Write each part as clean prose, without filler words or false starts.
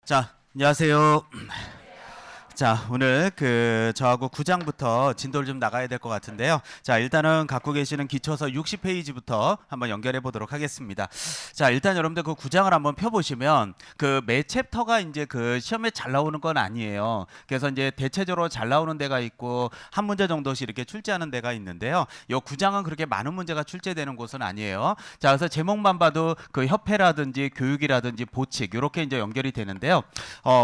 자, 안녕하세요. 자, 오늘 저하고 9장부터 진도를 좀 나가야 될 것 같은데요. 자, 일단은 갖고 계시는 기초서 60페이지부터 한번 연결해 보도록 하겠습니다. 자, 일단 여러분들 그 9장을 한번 펴보시면 그 매 챕터가 이제 그 시험에 잘 나오는 건 아니에요. 그래서 이제 대체적으로 잘 나오는 데가 있고 한 문제 정도씩 이렇게 출제하는 데가 있는데요. 요 9장은 그렇게 많은 문제가 출제되는 곳은 아니에요. 자, 그래서 제목만 봐도 그 협회라든지 교육이라든지 보칙 이렇게 이제 연결이 되는데요.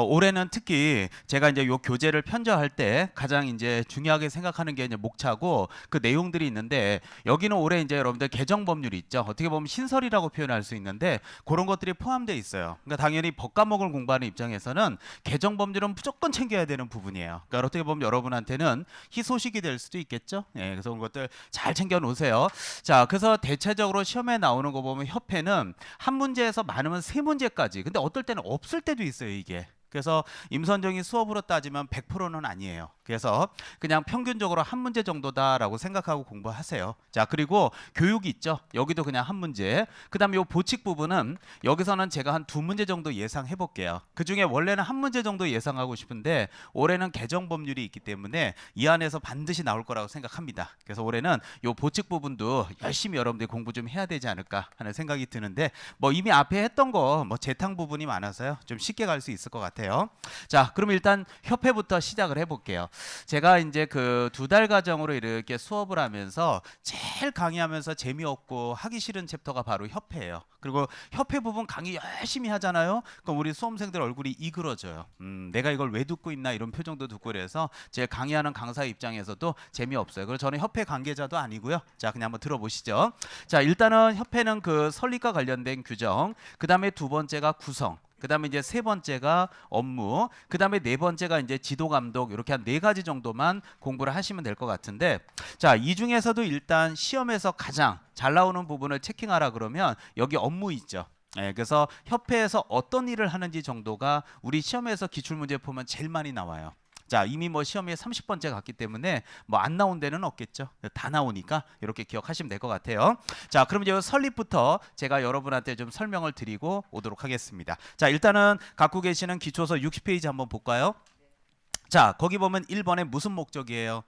올해는 특히 제가 이제 요 교재를 편저할 때 가장 이제 중요하게 생각하는 게 이제 목차고 그 내용들이 있는데 여기는 올해 이제 여러분들 개정 법률이 있죠. 어떻게 보면 신설이라고 표현할 수 있는데 그런 것들이 포함되어 있어요. 그러니까 당연히 법 과목을 공부하는 입장에서는 개정 법률은 무조건 챙겨야 되는 부분이에요. 그러니까 어떻게 보면 여러분한테는 희소식이 될 수도 있겠죠. 예, 그래서 그런 것들 잘 챙겨 놓으세요. 자, 그래서 대체적으로 시험에 나오는 거 보면 협회는 한 문제에서 많으면 세 문제까지. 근데 어떨 때는 없을 때도 있어요, 이게. 그래서 임선정이 수업으로 따지면 100%는 아니에요. 그래서 그냥 평균적으로 한 문제 정도다라고 생각하고 공부하세요. 자, 그리고 교육이 있죠. 여기도 그냥 한 문제. 그다음에 요 보칙 부분은 여기서는 제가 한 두 문제 정도 예상해 볼게요. 그중에 원래는 한 문제 정도 예상하고 싶은데 올해는 개정 법률이 있기 때문에 이 안에서 반드시 나올 거라고 생각합니다. 그래서 올해는 요 보칙 부분도 열심히 여러분들이 공부 좀 해야 되지 않을까 하는 생각이 드는데 뭐 이미 앞에 했던 거 뭐 재탕 부분이 많아서요. 좀 쉽게 갈 수 있을 것 같아요. 자, 그럼 일단 협회부터 시작을 해볼게요. 제가 이제 그 두 달 과정으로 이렇게 수업을 하면서 제일 강의하면서 재미없고 하기 싫은 챕터가 바로 협회예요. 그리고 협회 부분 강의 열심히 하잖아요. 그럼 우리 수험생들 얼굴이 이그러져요. 내가 이걸 왜 듣고 있나 이런 표정도 듣고 그래서 제 강의하는 강사 입장에서도 재미없어요. 그리고 저는 협회 관계자도 아니고요. 자, 그냥 한번 들어보시죠. 자, 일단은 협회는 그 설립과 관련된 규정, 그 다음에 두 번째가 구성, 그 다음에 이제 세 번째가 업무, 그 다음에 네 번째가 이제 지도 감독, 이렇게 한 네 가지 정도만 공부를 하시면 될 것 같은데, 자, 이 중에서도 일단 시험에서 가장 잘 나오는 부분을 체킹하라 그러면 여기 업무 있죠. 예, 그래서 협회에서 어떤 일을 하는지 정도가 우리 시험에서 기출문제 보면 제일 많이 나와요. 자, 이미 뭐 시험에 30번째 갔기 때문에 뭐 안 나온 데는 없겠죠. 다 나오니까 이렇게 기억하시면 될 것 같아요. 자, 그럼 이제 설립부터 제가 여러분한테 좀 설명을 드리고 오도록 하겠습니다. 자, 일단은 갖고 계시는 기초서 60페이지 한번 볼까요? 자, 거기 보면 1번에 무슨 목적이에요?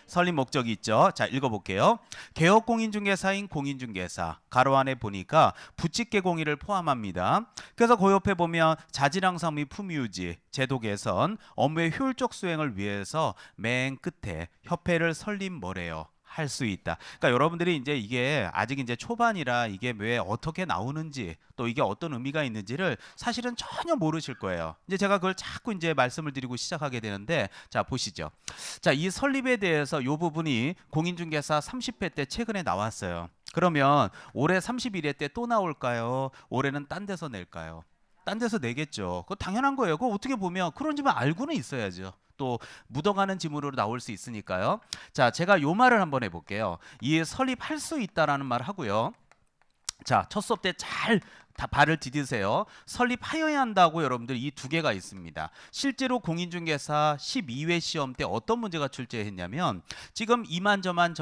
설립 목적이 있죠. 자, 읽어볼게요. 개업 공인중개사인 공인중개사 가로 안에 보니까 부칙 공의를 포함합니다. 그래서 그 옆에 보면 자질항상 및 품위유지, 제도 개선, 업무의 효율적 수행을 위해서 맨 끝에 협회를 설립 뭐래요? 할 수 있다. 그러니까 여러분들이 이제 이게 아직 이제 초반이라 이게 왜 어떻게 나오는지 또 이게 어떤 의미가 있는지를 사실은 전혀 모르실 거예요. 이제 제가 그걸 자꾸 이제 말씀을 드리고 시작하게 되는데 자, 보시죠. 자, 이 설립에 대해서 이 부분이 공인중개사 30회 때 최근에 나왔어요. 그러면 올해 31회 때 또 나올까요? 올해는 딴 데서 낼까요? 딴 데서 내겠죠. 그거 당연한 거예요. 그거 어떻게 보면 그런지만 알고는 있어야죠. 또 묻어가는 지문으로 나올 수 있으니까요. 자, 제가 요 말을 한번 해볼게요. 이 설립할 수 있다라는 말 하고요. 자, 첫 수업 때 잘 다 발을 디디세요. 설립하여야 한다고 여러분들 이 두 개가 있습니다. 실제로 공인중개사 12회 시험 때 어떤 문제가 출제했냐면 지금 이만저만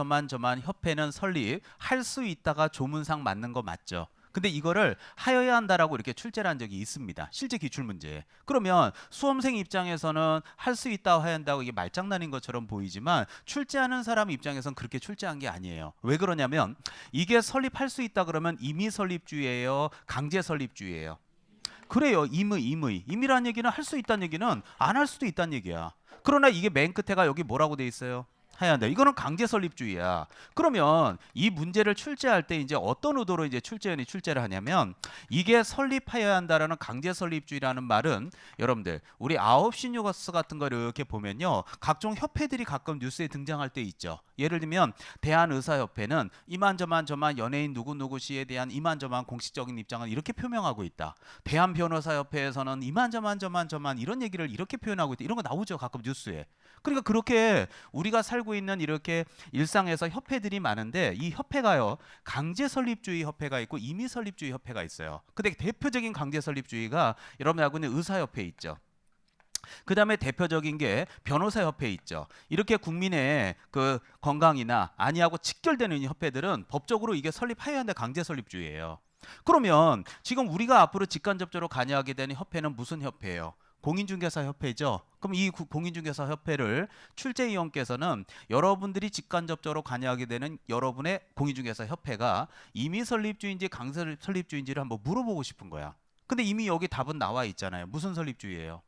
협회는 설립할 수 있다가 조문상 맞는 거 맞죠? 근데 이거를 하여야 한다라고 이렇게 출제를 한 적이 있습니다. 실제 기출 문제. 그러면 수험생 입장에서는 할 수 있다 해야 한다고 이게 말장난인 것처럼 보이지만 출제하는 사람 입장에서는 그렇게 출제한 게 아니에요. 왜 그러냐면 이게 설립할 수 있다 그러면 임의 설립주의예요, 강제 설립주의예요. 그래요. 임의라는 얘기는 할 수 있다는 얘기는 안 할 수도 있다는 얘기야. 그러나 이게 맨 끝에가 여기 뭐라고 돼 있어요? 해야 한다. 이거는 강제 설립주의야. 그러면 이 문제를 출제할 때 이제 어떤 의도로 이제 출제원이 출제를 하냐면 이게 설립해야 한다라는 강제 설립주의라는 말은 여러분들 우리 9시 뉴스 같은 거 이렇게 보면요. 각종 협회들이 가끔 뉴스에 등장할 때 있죠. 예를 들면 대한의사협회는 이만저만 연예인 누구누구 씨에 대한 이만저만 공식적인 입장을 이렇게 표명하고 있다. 대한변호사협회에서는 이만저만 이런 얘기를 이렇게 표현하고 있다. 이런 거 나오죠. 가끔 뉴스에. 그러니까 그렇게 우리가 살고 있는 이렇게 일상에서 협회들이 많은데 이 협회가요. 강제 설립주의 협회가 있고 임의 설립주의 협회가 있어요. 근데 대표적인 강제 설립주의가 여러분 알고 있는 의사협회 있죠. 그 다음에 대표적인 게 변호사협회 있죠. 이렇게 국민의 그 건강이나 안위하고 직결되는 협회들은 법적으로 이게 설립해야 하는데 강제 설립주의예요. 그러면 지금 우리가 앞으로 직간접적으로 관여하게 되는 협회는 무슨 협회예요? 공인중개사 협회죠. 그럼 이 공인중개사 협회를 출제위원께서는 여러분들이 직간접적으로 관여하게 되는 여러분의 공인중개사 협회가 임의 설립주의인지 강제 설립주의인지를 한번 물어보고 싶은 거야. 근데 이미 여기 답은 나와 있잖아요. 무슨 설립주의예요?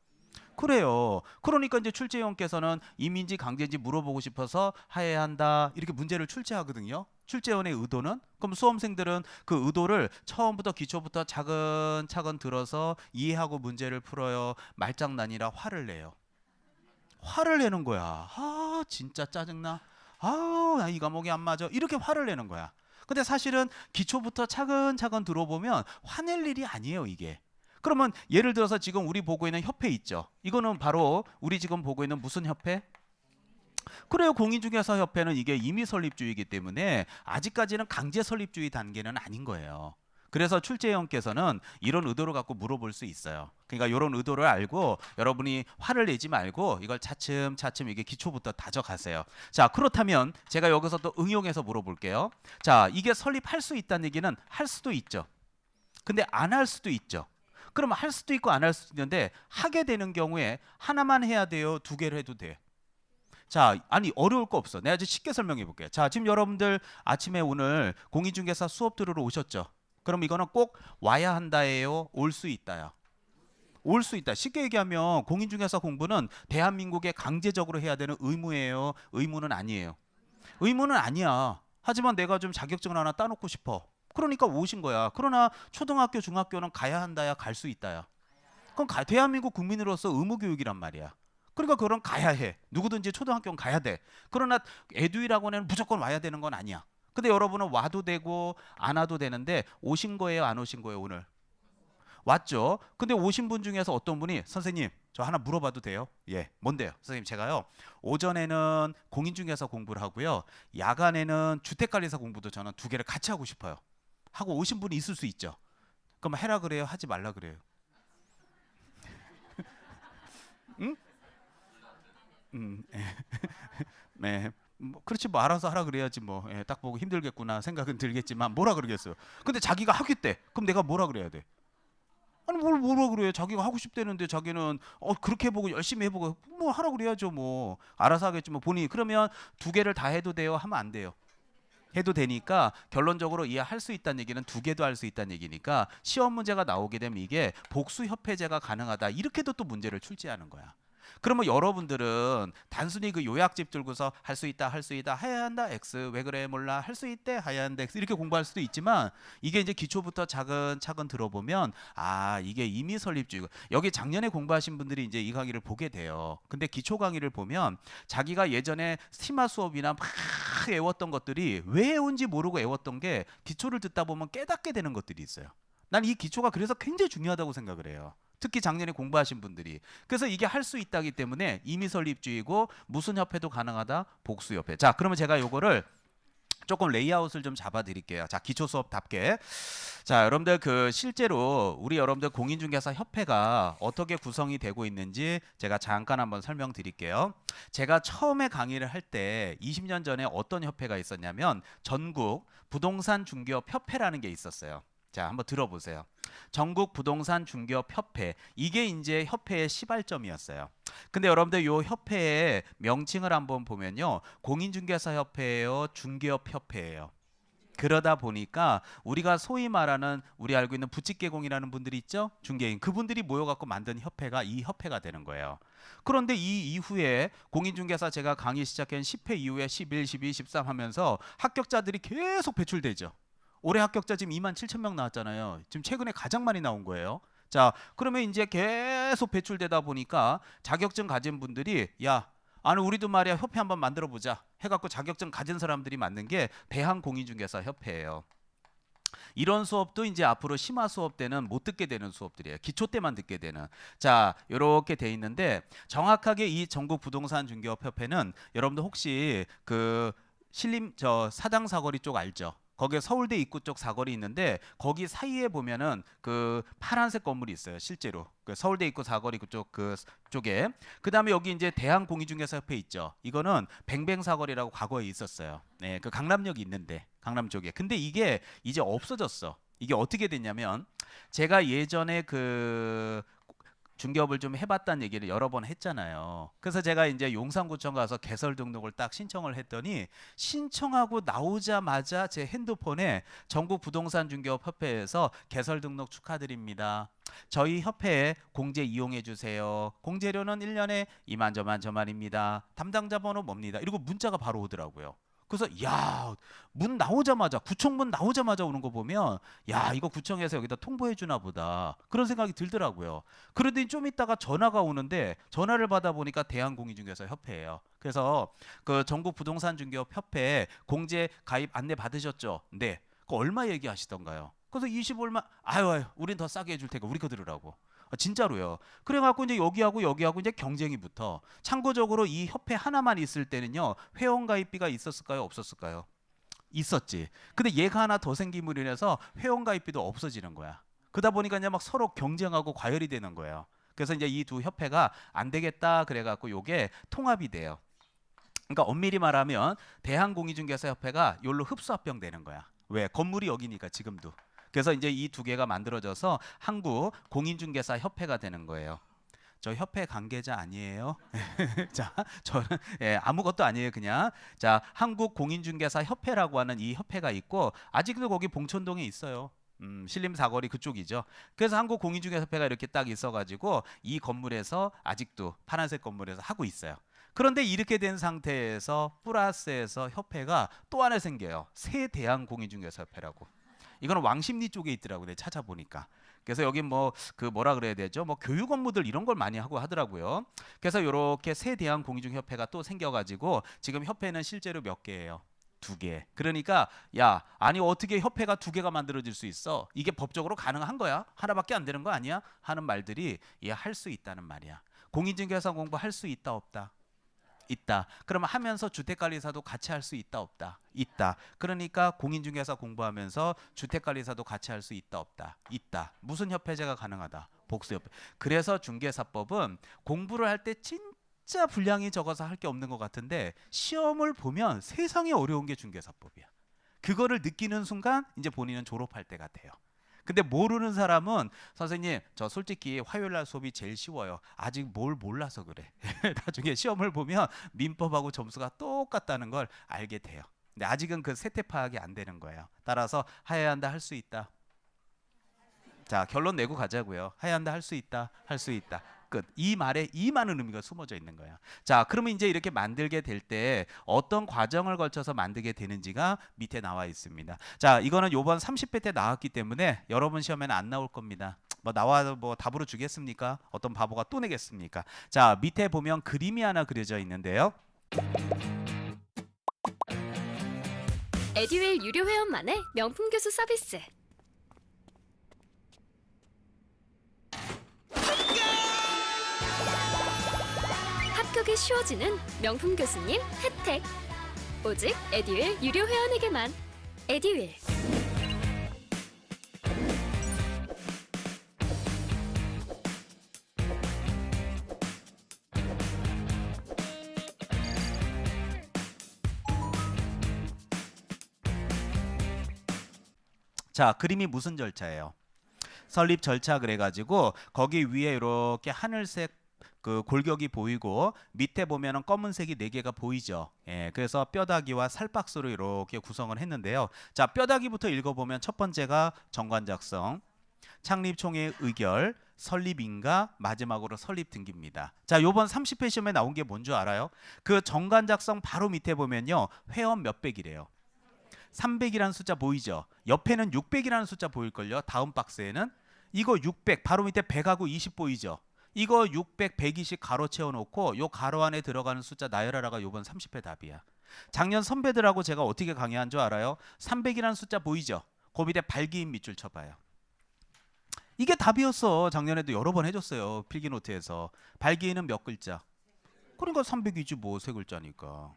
그래요. 그러니까 이제 출제위원께서는 임인지 강제인지 물어보고 싶어서 하해야 한다. 이렇게 문제를 출제하거든요. 출제위원의 의도는? 그럼 수험생들은 그 의도를 처음부터 기초부터 차근차근 들어서 이해하고 문제를 풀어요. 말장난이라 화를 내요. 화를 내는 거야. 아, 진짜 짜증나. 아우, 나 이 과목이 안 맞아. 이렇게 화를 내는 거야. 근데 사실은 기초부터 차근차근 들어보면 화낼 일이 아니에요, 이게. 그러면 예를 들어서 지금 우리 보고 있는 협회 있죠. 이거는 바로 우리 지금 보고 있는 무슨 협회? 그래요. 공인중개사 협회는 이게 임의 설립주의이기 때문에 아직까지는 강제 설립주의 단계는 아닌 거예요. 그래서 출제위원께서는 이런 의도를 갖고 물어볼 수 있어요. 그러니까 이런 의도를 알고 여러분이 화를 내지 말고 이걸 차츰차츰 이게 기초부터 다져가세요. 자, 그렇다면 제가 여기서 또 응용해서 물어볼게요. 자, 이게 설립할 수 있다는 얘기는 할 수도 있죠. 근데 안 할 수도 있죠. 그럼 할 수도 있고 안 할 수도 있는데 하게 되는 경우에 하나만 해야 돼요? 두 개를 해도 돼? 자, 아니 어려울 거 없어. 내가 아주 쉽게 설명해 볼게요. 자, 지금 여러분들 아침에 오늘 공인중개사 수업 들으러 오셨죠? 그럼 이거는 꼭 와야 한다예요? 올 수 있다요? 올 수 있다. 쉽게 얘기하면 공인중개사 공부는 대한민국에 강제적으로 해야 되는 의무예요? 의무는 아니에요? 의무는 아니야. 하지만 내가 좀 자격증을 하나 따놓고 싶어. 그러니까 오신 거야. 그러나 초등학교, 중학교는 가야 한다야, 갈 수 있다야. 그럼 대한민국 국민으로서 의무 교육이란 말이야. 그러니까 그런 가야 해. 누구든지 초등학교는 가야 돼. 그러나 에듀이라고 하는 무조건 와야 되는 건 아니야. 근데 여러분은 와도 되고 안 와도 되는데 오신 거예요, 안 오신 거예요, 오늘? 왔죠. 근데 오신 분 중에서 어떤 분이 선생님, 저 하나 물어봐도 돼요? 예, 뭔데요? 선생님, 제가요 오전에는 공인중개사 공부를 하고요, 야간에는 주택관리사 공부도 저는 두 개를 같이 하고 싶어요. 하고 오신 분이 있을 수 있죠. 그럼 해라 그래요? 하지 말라 그래요? 응? 예. 네. 뭐 그렇지 뭐 알아서 하라 그래야지 뭐. 예, 딱 보고 힘들겠구나 생각은 들겠지만 뭐라 그러겠어요. 근데 자기가 하겠대. 그럼 내가 뭐라 그래야 돼? 아니 뭘 뭐라 그래? 자기가 하고 싶다는데 자기는 그렇게 해보고 열심히 해보고 뭐 하라 그래야죠 뭐. 알아서 하겠지 뭐 본인이. 그러면 두 개를 다 해도 돼요? 하면 안 돼요. 해도 되니까 결론적으로 이해할 수 있다는 얘기는 두 개도 할 수 있다는 얘기니까 시험 문제가 나오게 되면 이게 복수 협회제가 가능하다 이렇게도 또 문제를 출제하는 거야. 그러면 여러분들은 단순히 그 요약집 들고서 할 수 있다 할 수 있다 해야 한다 X 왜 그래 몰라 할 수 있대 해야 한다 X 이렇게 공부할 수도 있지만 이게 이제 기초부터 차근차근 들어보면 아 이게 임의 설립주의고 여기 작년에 공부하신 분들이 이제 이 강의를 보게 돼요. 근데 기초 강의를 보면 자기가 예전에 스티마 수업이나 막 외웠던 것들이 왜 외운지 모르고 외웠던 게 기초를 듣다 보면 깨닫게 되는 것들이 있어요. 난 이 기초가 그래서 굉장히 중요하다고 생각을 해요. 특히 작년에 공부하신 분들이. 그래서 이게 할 수 있다기 때문에 임의 설립주의고 무슨 협회도 가능하다? 복수협회. 자, 그러면 제가 요거를 조금 레이아웃을 좀 잡아 드릴게요. 자, 기초 수업답게. 자, 여러분들 그 실제로 우리 여러분들 공인중개사 협회가 어떻게 구성이 되고 있는지 제가 잠깐 한번 설명드릴게요. 제가 처음에 강의를 할 때 20년 전에 어떤 협회가 있었냐면 전국 부동산 중개업 협회라는 게 있었어요. 자, 한번 들어보세요. 전국 부동산 중개업 협회. 이게 이제 협회의 시발점이었어요. 근데 여러분들 요 협회의 명칭을 한번 보면요. 공인중개사 협회예요, 중개업 협회예요. 그러다 보니까 우리가 소위 말하는 우리 알고 있는 부칙개공이라는 분들이 있죠? 중개인. 그분들이 모여갖고 만든 협회가 이 협회가 되는 거예요. 그런데 이 이후에 공인중개사 제가 강의 시작한 10회 이후에 11, 12, 13 하면서 합격자들이 계속 배출되죠. 올해 합격자 지금 2만 7천 명 나왔잖아요. 지금 최근에 가장 많이 나온 거예요. 자, 그러면 이제 계속 배출되다 보니까 자격증 가진 분들이 야, 아니 우리도 말이야 협회 한번 만들어 보자 해갖고 자격증 가진 사람들이 만든 게 대한공인중개사 협회예요. 이런 수업도 이제 앞으로 심화 수업 때는 못 듣게 되는 수업들이에요. 기초 때만 듣게 되는. 자, 이렇게 돼 있는데 정확하게 이 전국 부동산 중개업 협회는 여러분들 혹시 그 신림 저 사당 사거리 쪽 알죠? 거기에 서울대 입구 쪽 사거리 있는데 거기 사이에 보면은 그 파란색 건물이 있어요. 실제로 그 서울대 입구 사거리 그쪽 그 쪽에 그다음에 여기 이제 대한공인중개사 협회 있죠. 이거는 뱅뱅 사거리라고 과거에 있었어요. 네, 그 강남역이 있는데 강남 쪽에. 근데 이게 이제 없어졌어. 이게 어떻게 됐냐면 제가 예전에 그 중개업을 좀 해봤다는 얘기를 여러 번 했잖아요. 그래서 제가 이제 용산구청 가서 개설 등록을 딱 신청을 했더니 신청하고 나오자마자 제 핸드폰에 전국 부동산 중개업 협회에서 개설 등록 축하드립니다. 저희 협회에 공제 이용해 주세요. 공제료는 1년에 이만 저만입니다. 담당자 번호 뭡니다. 이러고 문자가 바로 오더라고요. 그래서 야, 문 나오자마자 구청 문 나오자마자 오는 거 보면 야, 이거 구청에서 여기다 통보해 주나 보다. 그런 생각이 들더라고요. 그러더니 좀 있다가 전화가 오는데 전화를 받아 보니까 대한공인중개사 협회예요. 그래서 그 전국 부동산 중개업 협회 공제 가입 안내 받으셨죠? 네. 그 얼마 얘기하시던가요? 그래서 20얼마 아유 우린 더 싸게 해줄 테니까 우리 거 들으라고. 진짜로요. 그래갖고 이제 여기하고 이제 경쟁이 붙어. 참고적으로 이 협회 하나만 있을 때는요 회원 가입비가 있었을까요 없었을까요? 있었지. 근데 얘가 하나 더 생김으로 인해서 회원 가입비도 없어지는 거야. 그러다 보니까 이제 막 서로 경쟁하고 과열이 되는 거예요. 그래서 이제 이 두 협회가 안 되겠다 그래갖고 요게 통합이 돼요. 그러니까 엄밀히 말하면 대한공인중개사협회가 요로 흡수합병 되는 거야. 왜? 건물이 여기니까 지금도. 그래서 이제 이 두 개가 만들어져서 한국 공인중개사 협회가 되는 거예요. 저 협회 관계자 아니에요. 자, 저는 아무것도 아니에요. 그냥 자 한국 공인중개사 협회라고 하는 이 협회가 있고 아직도 거기 봉천동에 있어요. 신림 사거리 그쪽이죠. 그래서 한국 공인중개사협회가 이렇게 딱 있어가지고 이 건물에서 아직도 파란색 건물에서 하고 있어요. 그런데 이렇게 된 상태에서 플러스에서 협회가 또 하나 생겨요. 새 대한공인중개사협회라고. 이거는 왕십리 쪽에 있더라고요. 내가 찾아보니까. 그래서 여기 뭐 그 뭐라 그래야 되죠? 뭐 교육 업무들 이런 걸 많이 하고 하더라고요. 그래서 이렇게 새 대한공인중협회가 또 생겨가지고 지금 협회는 실제로 몇 개예요? 2개. 그러니까 야 아니 어떻게 협회가 2개가 만들어질 수 있어? 이게 법적으로 가능한 거야? 하나밖에 안 되는 거 아니야? 하는 말들이 할 수 있다는 말이야. 공인중개사 공부할 수 있다 없다? 있다. 그러면 하면서 주택관리사도 같이 할 수 있다 없다? 있다. 그러니까 공인중개사 공부하면서 주택관리사도 같이 할 수 있다 없다? 있다. 무슨 협회제가 가능하다? 복수협회. 그래서 중개사법은 공부를 할 때 진짜 분량이 적어서 할 게 없는 것 같은데 시험을 보면 세상에 어려운 게 중개사법이야. 그거를 느끼는 순간 이제 본인은 졸업할 때가 돼요. 근데 모르는 사람은 선생님 저 솔직히 화요일날 수업이 제일 쉬워요. 아직 뭘 몰라서 그래. 나중에 시험을 보면 민법하고 점수가 똑같다는 걸 알게 돼요. 근데 아직은 그 세태 파악이 안 되는 거예요. 따라서 해야 한다 할 수 있다. 자 결론 내고 가자고요. 해야 한다 할 수 있다 할 수 있다. 끝. 이 말에 이 많은 의미가 숨어져 있는 거야. 자, 그러면 이제 이렇게 만들게 될 때 어떤 과정을 거쳐서 만들게 되는지가 밑에 나와 있습니다. 자, 이거는 요번 30회 때 나왔기 때문에 여러분 시험에는 안 나올 겁니다. 뭐 나와도 뭐 답으로 주겠습니까? 어떤 바보가 또 내겠습니까? 자, 밑에 보면 그림이 하나 그려져 있는데요. 에듀윌 유료 회원만의 명품 교수 서비스. 합격이 쉬워지는 명품 교수님 혜택. 오직 에듀윌 유료 회원에게만. 에듀윌. 자, 그림이 무슨 절차예요? 설립 절차 그래가지고 거기 위에 이렇게 하늘색 그 골격이 보이고 밑에 보면은 검은색이 4개가 보이죠. 그래서 뼈다귀와 살박스로 이렇게 구성을 했는데요. 자, 뼈다귀부터 읽어보면 첫 번째가 정관 작성, 창립총회 의결, 설립인가, 마지막으로 설립 등기입니다. 자, 요번 30회 시험에 나온 게 뭔 줄 알아요? 그 정관 작성 바로 밑에 보면요. 회원 몇백이래요. 300이라는 숫자 보이죠? 옆에는 600이라는 숫자 보일걸요? 다음 박스에는 이거 600 바로 밑에 100하고 20 보이죠? 이거 600, 120 가로 채워놓고 요 가로 안에 들어가는 숫자 나열하라가 요번 30회 답이야. 작년 선배들하고 제가 어떻게 강의한 줄 알아요? 300이라는 숫자 보이죠? 그 밑에 발기인 밑줄 쳐봐요. 이게 답이었어. 작년에도 여러 번 해줬어요. 필기노트에서. 발기인은 몇 글자? 그러니까 300이지 뭐 3글자니까.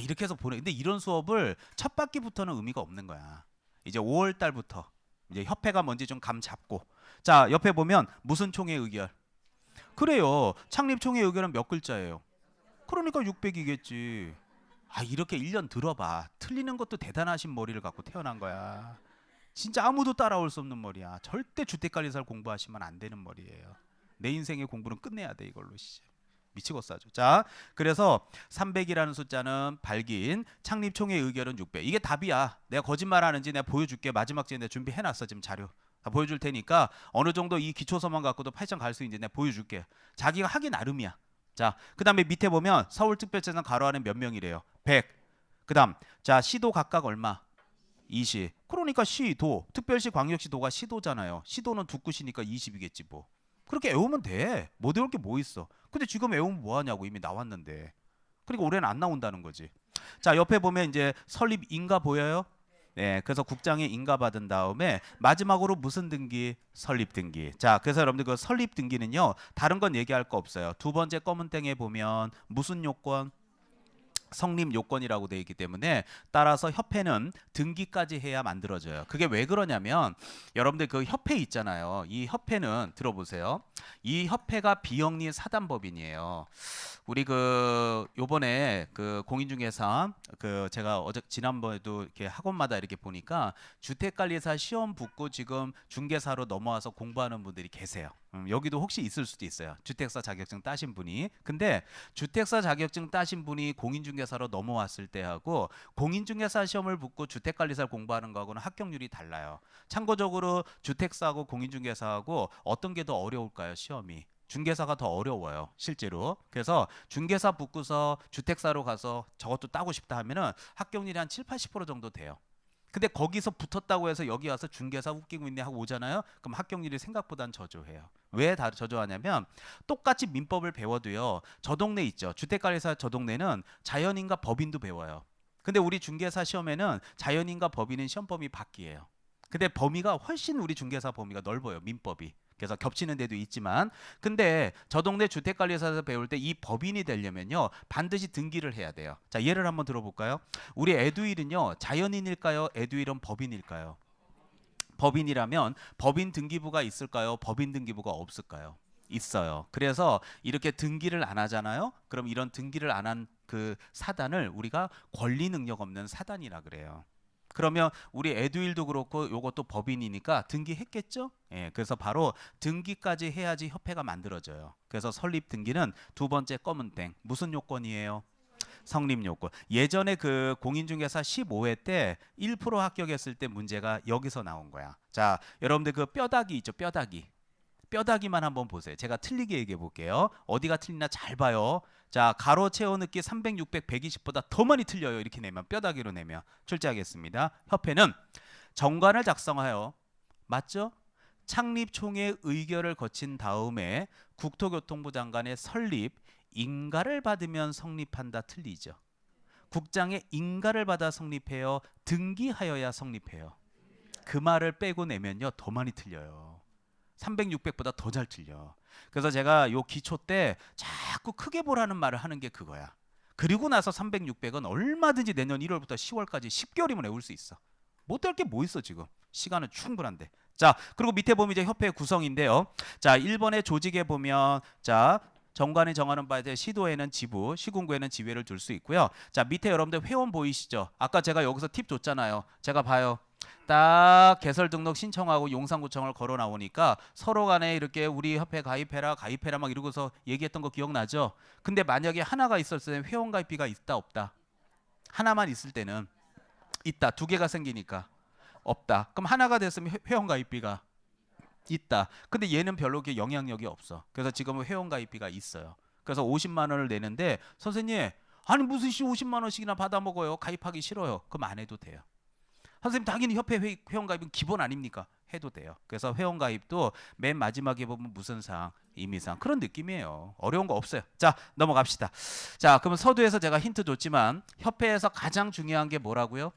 이렇게 해서 보내. 근데 이런 수업을 첫 학기부터는 의미가 없는 거야. 이제 5월 달부터 이제 협회가 뭔지 좀 감 잡고. 자, 옆에 보면 무슨 총회 의결? 그래요. 창립 총회 의결은 몇 글자예요? 그러니까 600이겠지. 이렇게 1년 들어봐. 틀리는 것도 대단하신 머리를 갖고 태어난 거야. 진짜 아무도 따라올 수 없는 머리야. 절대 주택관리사를 공부하시면 안 되는 머리예요. 내 인생의 공부는 끝내야 돼 이걸로. 미치겠어 아주. 자, 그래서 300이라는 숫자는 발긴, 창립 총회 의결은 600. 이게 답이야. 내가 거짓말하는지 내가 보여줄게. 마지막 주에 내가 준비해놨어 지금 자료. 다 보여줄 테니까 어느 정도 이 기초서만 갖고도 8점 갈 수 있는지 내가 보여줄게. 자기가 하기 나름이야. 자, 그 다음에 밑에 보면 서울특별시장 가로 안에 몇 명이래요? 100. 그 다음 자 시도 각각 얼마? 20. 그러니까 시도, 특별시, 광역시, 도가 시도잖아요. 시도는 두 끝이니까 20이겠지 뭐. 그렇게 외우면 돼. 못 외울 게 뭐 있어. 근데 지금 외우면 뭐 하냐고. 이미 나왔는데. 그러니까 올해는 안 나온다는 거지. 자, 옆에 보면 이제 설립 인가 보여요? 네, 그래서 국장에 인가 받은 다음에 마지막으로 무슨 등기? 설립 등기. 자, 그래서 여러분들 그 설립 등기는요, 다른 건 얘기할 거 없어요. 두 번째 검은 땡에 보면 무슨 요건? 성립 요건이라고 되어 있기 때문에 따라서 협회는 등기까지 해야 만들어져요. 그게 왜 그러냐면 여러분들 그 협회 있잖아요. 이 협회는 들어보세요. 이 협회가 비영리 사단법인이에요. 우리 그 요번에 그 공인중개사 그 제가 어제 지난번에도 이렇게 학원마다 이렇게 보니까 주택관리사 시험 붙고 지금 중개사로 넘어와서 공부하는 분들이 계세요. 여기도 혹시 있을 수도 있어요. 주택사 자격증 따신 분이. 근데 주택사 자격증 따신 분이 공인중개사로 넘어왔을 때하고 공인중개사 시험을 붙고 주택관리사를 공부하는 거하고는 합격률이 달라요. 참고적으로 주택사하고 공인중개사하고 어떤 게 더 어려울까요? 시험이. 중개사가 더 어려워요 실제로. 그래서 중개사 붙고서 주택사로 가서 저것도 따고 싶다 하면은 합격률이 한 7, 80% 정도 돼요. 근데 거기서 붙었다고 해서 여기 와서 중개사 웃기고 있네 하고 오잖아요. 그럼 합격률이 생각보단 저조해요. 왜 저조하냐면 똑같이 민법을 배워도요. 저 동네 있죠. 주택관리사 저 동네는 자연인과 법인도 배워요. 근데 우리 중개사 시험에는 자연인과 법인은 시험 범위 밖이에요. 근데 범위가 훨씬 우리 중개사 범위가 넓어요. 민법이. 그래서 겹치는 데도 있지만 근데 저 동네 주택관리사에서 배울 때 이 법인이 되려면요 반드시 등기를 해야 돼요. 자, 예를 한번 들어볼까요? 우리 에듀윌은요 자연인일까요? 에듀윌은 법인일까요? 법인이라면 법인 등기부가 있을까요? 법인 등기부가 없을까요? 있어요. 그래서 이렇게 등기를 안 하잖아요. 그럼 이런 등기를 안 한 그 사단을 우리가 권리 능력 없는 사단이라 그래요. 그러면 우리 에듀윌도 그렇고 요것도 법인이니까 등기했겠죠? 예, 그래서 바로 등기까지 해야지 협회가 만들어져요. 그래서 설립 등기는 두 번째 검은 땡. 무슨 요건이에요? 성립 요건. 예전에 그 공인중개사 15회 때 1% 합격했을 때 문제가 여기서 나온 거야. 자, 여러분들 그 뼈다귀 있죠? 뼈다귀. 뼈다귀만 한번 보세요. 제가 틀리게 얘기해 볼게요. 어디가 틀리나 잘 봐요. 자, 가로 채워 넣기 300, 600, 120보다 더 많이 틀려요. 이렇게 내면 뼈다귀로 내면 출제하겠습니다. 협회는 정관을 작성하여 맞죠? 창립총회 의결을 거친 다음에 국토교통부 장관의 설립 인가를 받으면 성립한다. 틀리죠. 국장의 인가를 받아 성립해요. 등기하여야 성립해요. 그 말을 빼고 내면요 더 많이 틀려요. 300, 600보다 더 잘 틀려. 그래서 제가 요 기초 때 자꾸 크게 보라는 말을 하는 게 그거야. 그리고 나서 300, 600은 얼마든지 내년 1월부터 10월까지 10개월이면 외울 수 있어. 못할 게 뭐 있어 지금. 시간은 충분한데. 자, 그리고 밑에 보면 이제 협회 구성인데요. 자, 1번의 조직에 보면 자 정관이 정하는 바에 대해 시도에는 지부, 시군구에는 지회를 둘 수 있고요. 자, 밑에 여러분들 회원 보이시죠? 아까 제가 여기서 팁 줬잖아요. 제가 봐요. 딱 개설 등록 신청하고 용산구청을 걸어 나오니까 서로 간에 이렇게 우리 협회 가입해라 막 이러고서 얘기했던 거 기억나죠? 근데 만약에 하나가 있었을 때 회원 가입비가 있다 없다? 하나만 있을 때는 있다. 두 개가 생기니까 없다. 그럼 하나가 됐으면 회원 가입비가 있다. 근데 얘는 별로 그렇게 영향력이 없어. 그래서 지금은 회원 가입비가 있어요. 그래서 50만 원을 내는데 선생님 아니 무슨 50만 원씩이나 받아 먹어요. 가입하기 싫어요. 그럼 안 해도 돼요. 선생님 당연히 협회 회원 가입은 기본 아닙니까? 해도 돼요. 그래서 회원 가입도 맨 마지막에 보면 무슨 상, 임의상 그런 느낌이에요. 어려운 거 없어요. 자, 넘어갑시다. 자, 그러면 서두에서 제가 힌트 줬지만 협회에서 가장 중요한 게 뭐라고요?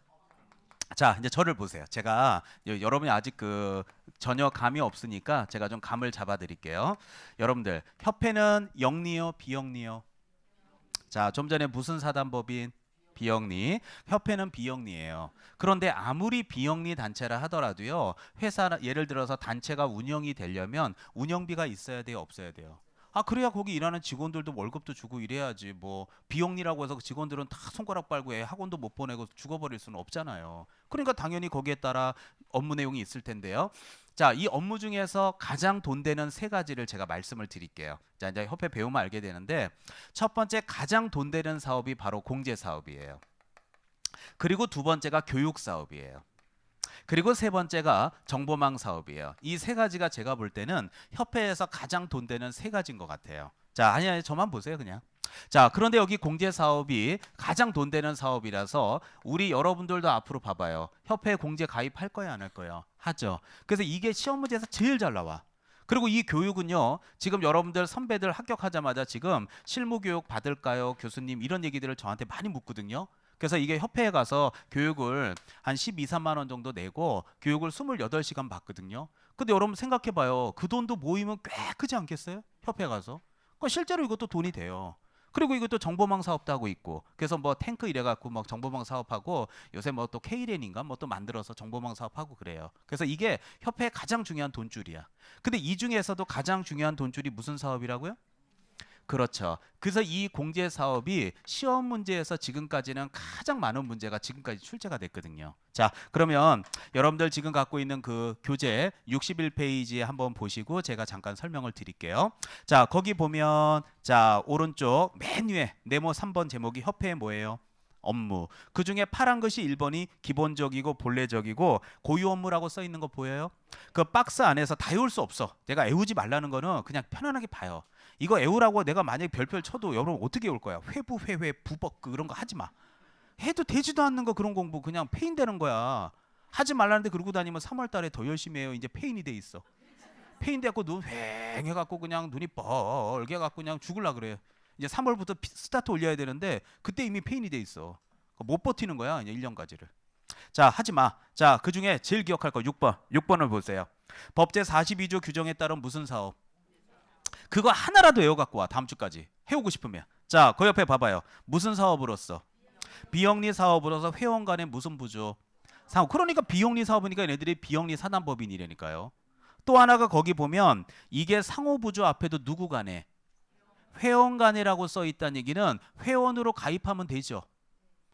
자, 이제 저를 보세요. 제가 여러분이 아직 그 전혀 감이 없으니까 제가 좀 감을 잡아 드릴게요. 여러분들 협회는 영리요, 비영리요? 자, 좀 전에 무슨 사단법인? 비영리. 협회는 비영리예요. 그런데 아무리 비영리 단체라 하더라도요. 회사 예를 들어서 단체가 운영이 되려면 운영비가 있어야 돼요, 없어야 돼요? 아 그래야 거기 일하는 직원들도 월급도 주고 이래야지. 뭐 비영리라고 해서 그 직원들은 다 손가락 빨고 애 학원도 못 보내고 죽어버릴 수는 없잖아요. 그러니까 당연히 거기에 따라 업무 내용이 있을 텐데요. 자, 이 업무 중에서 가장 돈 되는 세 가지를 제가 말씀을 드릴게요. 자, 이제 협회 배우면 알게 되는데 첫 번째 가장 돈 되는 사업이 바로 공제 사업이에요. 그리고 두 번째가 교육 사업이에요. 그리고 세 번째가 정보망 사업이에요. 이 세 가지가 제가 볼 때는 협회에서 가장 돈 되는 세 가지인 것 같아요. 자, 아니 저만 보세요 그냥. 자, 그런데 여기 공제 사업이 가장 돈 되는 사업이라서 우리 여러분들도 앞으로 봐봐요. 협회에 공제 가입할 거예요, 안 할 거예요? 하죠. 그래서 이게 시험 문제에서 제일 잘 나와. 그리고 이 교육은요, 지금 여러분들 선배들 합격하자마자 지금 실무 교육 받을까요, 교수님 이런 얘기들을 저한테 많이 묻거든요. 그래서 이게 협회에 가서 교육을 한 12, 3만 원 정도 내고 교육을 28시간 받거든요. 근데 여러분 생각해 봐요. 그 돈도 모이면 꽤 크지 않겠어요? 협회 가서. 그러니까 실제로 이것도 돈이 돼요. 그리고 이것도 정보망 사업도 하고 있고, 그래서 뭐 탱크 이래 갖고 막 정보망 사업하고 요새 뭐 또 K랜인가 뭐 또 만들어서 정보망 사업하고 그래요. 그래서 이게 협회의 가장 중요한 돈줄이야. 근데 이 중에서도 가장 중요한 돈줄이 무슨 사업이라고요? 그렇죠. 그래서 이 공제 사업이 시험 문제에서 지금까지는 가장 많은 문제가 지금까지 출제가 됐거든요. 자, 그러면 여러분들 지금 갖고 있는 그 교재 61페이지에 한번 보시고 제가 잠깐 설명을 드릴게요. 자, 거기 보면 자, 오른쪽 맨 위에 네모 3번 제목이 협회의 뭐예요? 업무. 그 중에 파란 것이 1번이 기본적이고 본래적이고 고유 업무라고 써 있는 거 보여요? 그 박스 안에서 다 외울 수 없어. 내가 애우지 말라는 거는 그냥 편안하게 봐요. 이거 애우라고 내가 만약에 별표 쳐도 여러분 어떻게 외울 거야? 회부, 회회, 부법 그런 거 하지 마. 해도 되지도 않는 거 그런 공부 그냥 페인 되는 거야. 하지 말라는데 그러고 다니면 3월 달에 더 열심히 해요. 이제 페인이 돼 있어. 페인 돼갖고 눈 휑해갖고 그냥 눈이 뻘게 갖고 그냥 죽을라 그래. 이제 3월부터 스타트 올려야 되는데 그때 이미 페인이 돼 있어. 못 버티는 거야. 이제 1년까지를. 자, 하지 마. 자, 그 중에 제일 기억할 거 6번. 6번을 보세요. 법제 42조 규정에 따른 무슨 사업? 그거 하나라도 외워갖고 와. 다음 주까지. 해오고 싶으면. 자, 그 옆에 봐봐요. 무슨 사업으로서? 비영리 사업으로서 회원 간에 무슨 부조? 사업. 그러니까 비영리 사업이니까 얘네들이 비영리 사단법인이라니까요. 또 하나가 거기 보면 이게 상호부조 앞에도 누구 간에? 회원 간이라고 써 있다는 얘기는 회원으로 가입하면 되죠.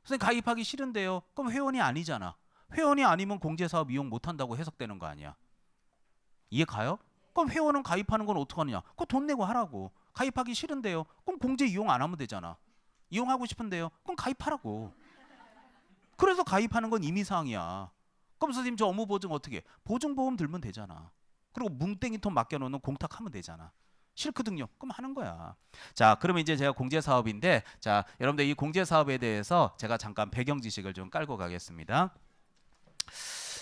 선생님 가입하기 싫은데요. 그럼 회원이 아니잖아. 회원이 아니면 공제사업 이용 못한다고 해석되는 거 아니야. 이해 가요? 그럼 회원은 가입하는 건 어떡하느냐. 그거 돈 내고 하라고. 가입하기 싫은데요. 그럼 공제 이용 안 하면 되잖아. 이용하고 싶은데요. 그럼 가입하라고. 그래서 가입하는 건 임의사항이야. 그럼 선생님 저 업무 보증 어떻게 해? 보증보험 들면 되잖아. 그리고 뭉땡이 돈 맡겨놓는 공탁하면 되잖아. 싫거든요. 그럼 하는 거야. 자, 그러면 이제 제가 공제 사업인데, 자, 여러분들 이 공제 사업에 대해서 제가 잠깐 배경 지식을 좀 깔고 가겠습니다.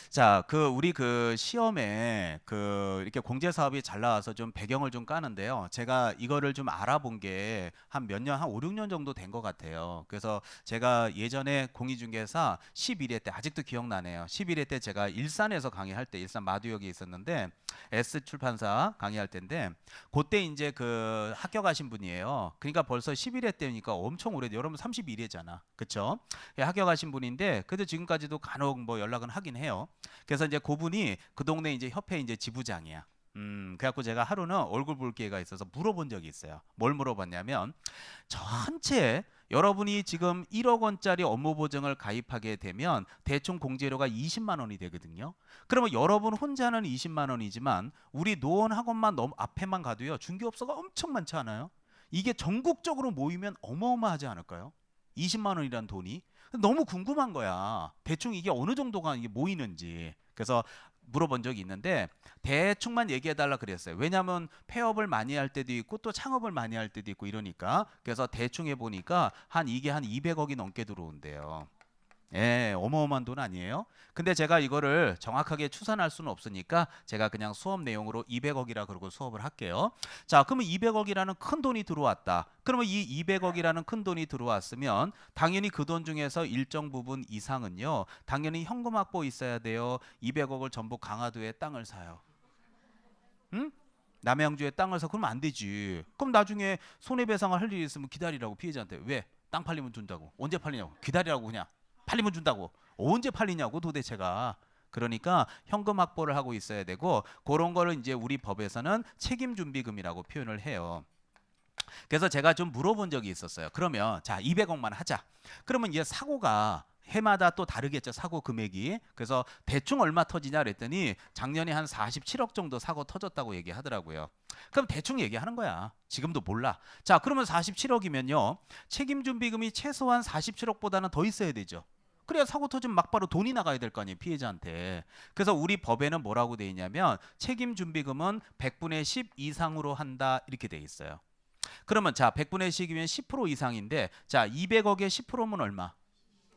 자, 그 우리 그 시험에 그 이렇게 공제 사업이 잘 나와서 좀 배경을 좀 까는데요. 제가 이거를 좀 알아본 게 한 몇 년, 한 5, 6년 정도 된 것 같아요. 그래서 제가 예전에 공익중개사 11회 때 아직도 기억나네요. 11회 때 제가 일산에서 강의할 때 일산 마두역에 있었는데 S 출판사 강의할 때인데 그때 이제 그 합격하신 분이에요. 그러니까 벌써 11회 때니까 엄청 오래돼. 여러분 31회잖아. 그렇죠? 합격하신 분인데 그래도 지금까지도 간혹 뭐 연락은 하긴 해요. 그래서 이제 그분이 그 동네 이제 협회 이제 지부장이야. 그래갖고 제가 하루는 얼굴 볼 기회가 있어서 물어본 적이 있어요. 뭘 물어봤냐면 전체 여러분이 지금 1억 원짜리 업무 보증을 가입하게 되면 대충 공제료가 20만 원이 되거든요. 그러면 여러분 혼자는 20만 원이지만 우리 노원학원만 앞에만 가도요. 중개업소가 엄청 많지 않아요? 이게 전국적으로 모이면 어마어마하지 않을까요? 20만 원이란 돈이. 너무 궁금한 거야. 대충 이게 어느 정도가 이게 모이는지. 그래서 물어본 적이 있는데 대충만 얘기해달라 그랬어요. 왜냐하면 폐업을 많이 할 때도 있고 또 창업을 많이 할 때도 있고 이러니까. 그래서 대충 해보니까 이게 한 200억이 넘게 들어온대요. 예, 어마어마한 돈 아니에요? 근데 제가 이거를 정확하게 추산할 수는 없으니까 제가 그냥 수업 내용으로 200억이라 그러고 수업을 할게요. 자, 그러면 200억이라는 큰 돈이 들어왔다. 그러면 이 200억이라는 큰 돈이 들어왔으면 당연히 그 돈 중에서 일정 부분 이상은요. 당연히 현금 확보 있어야 돼요. 200억을 전부 강화도에 땅을 사요. 응? 남양주에 땅을 사. 그러면 안 되지. 그럼 나중에 손해배상을 할 일이 있으면 기다리라고 피해자한테. 왜? 땅 팔리면 준다고. 언제 팔리냐고. 기다리라고 그냥. 팔리면 준다고. 언제 팔리냐고 도대체가. 그러니까 현금 확보를 하고 있어야 되고 그런 거를 이제 우리 법에서는 책임준비금이라고 표현을 해요. 그래서 제가 좀 물어본 적이 있었어요. 그러면 자 200억만 하자. 그러면 이제 사고가 해마다 또 다르겠죠. 사고 금액이. 그래서 대충 얼마 터지냐 그랬더니 작년에 한 47억 정도 사고 터졌다고 얘기하더라고요. 그럼 대충 얘기하는 거야. 지금도 몰라. 자 그러면 47억이면요. 책임준비금이 최소한 47억보다는 더 있어야 되죠. 그래야 사고 터지면 막바로 돈이 나가야 될 거 아니에요. 피해자한테. 그래서 우리 법에는 뭐라고 돼 있냐면 책임준비금은 100분의 10 이상으로 한다 이렇게 돼 있어요. 그러면 자 100분의 10이면 10% 이상인데 자 200억에 10%면 얼마?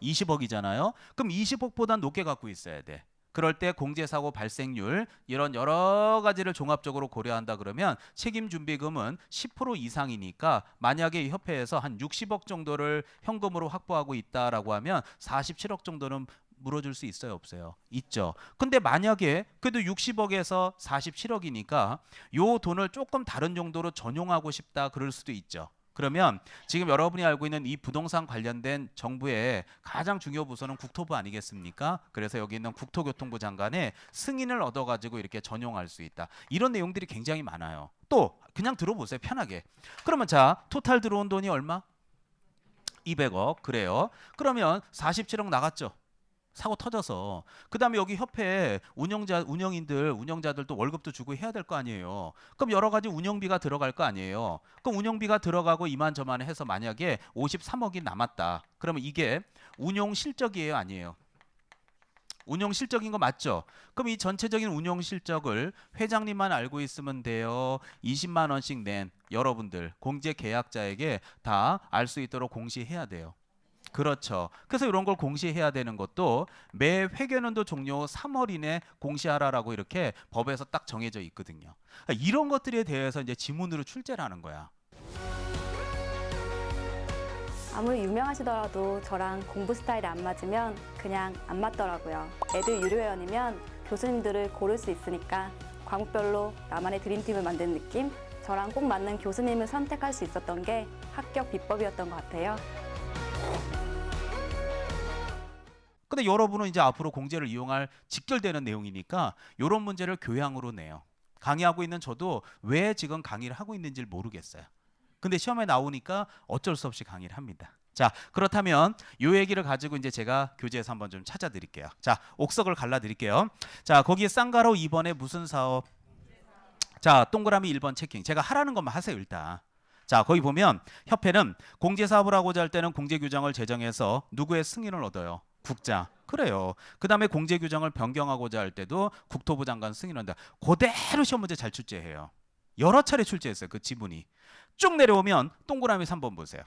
20억이잖아요. 그럼 20억보다 높게 갖고 있어야 돼. 그럴 때 공제사고 발생률 이런 여러 가지를 종합적으로 고려한다 그러면 책임준비금은 10% 이상이니까 만약에 협회에서 한 60억 정도를 현금으로 확보하고 있다라고 하면 47억 정도는 물어줄 수 있어요, 없어요? 있죠. 근데 만약에 그래도 60억에서 47억이니까 요 돈을 조금 다른 정도로 전용하고 싶다 그럴 수도 있죠. 그러면 지금 여러분이 알고 있는 이 부동산 관련된 정부의 가장 중요 부서는 국토부 아니겠습니까? 그래서 여기 있는 국토교통부 장관의 승인을 얻어가지고 이렇게 전용할 수 있다. 이런 내용들이 굉장히 많아요. 또 그냥 들어보세요. 편하게. 그러면 자 토탈 들어온 돈이 얼마? 200억. 그래요. 그러면 47억 나갔죠. 사고 터져서 그다음에 여기 협회 운영자들도 월급도 주고 해야 될 거 아니에요. 그럼 여러 가지 운영비가 들어갈 거 아니에요. 그럼 운영비가 들어가고 이만저만 해서 만약에 53억이 남았다. 그러면 이게 운용 실적이에요, 아니에요? 운용 실적인 거 맞죠? 그럼 이 전체적인 운용 실적을 회장님만 알고 있으면 돼요. 20만 원씩 낸 여러분들 공제 계약자에게 다 알 수 있도록 공시해야 돼요. 그렇죠. 그래서 이런 걸 공시해야 되는 것도 매 회계연도 종료 3월 이내 공시하라라고 이렇게 법에서 딱 정해져 있거든요. 그러니까 이런 것들에 대해서 이제 지문으로 출제를 하는 거야. 아무리 유명하시더라도 저랑 공부 스타일이 안 맞으면 그냥 안 맞더라고요. 애들 유료회원이면 교수님들을 고를 수 있으니까 과목별로 나만의 드림팀을 만든 느낌? 저랑 꼭 맞는 교수님을 선택할 수 있었던 게 합격 비법이었던 것 같아요. 근데 여러분은 이제 앞으로 공제를 이용할 직결되는 내용이니까 이런 문제를 교양으로 내요. 강의하고 있는 저도 왜 지금 강의를 하고 있는지를 모르겠어요. 근데 시험에 나오니까 어쩔 수 없이 강의를 합니다. 자, 그렇다면 이 얘기를 가지고 이제 제가 교재에서 한번 좀 찾아드릴게요. 자, 옥석을 갈라드릴게요. 자, 거기에 쌍가로 2번에 무슨 사업? 자, 동그라미 1번 체킹. 제가 하라는 것만 하세요, 일단. 자, 거기 보면 협회는 공제 사업을 하고자 할 때는 공제 규정을 제정해서 누구의 승인을 얻어요? 국장. 그래요. 그다음에 공제 규정을 변경하고자 할 때도 국토부 장관 승인을 한다. 그대로 시험 문제 잘 출제해요. 여러 차례 출제했어요. 그 지문이. 쭉 내려오면 동그라미 3번 보세요.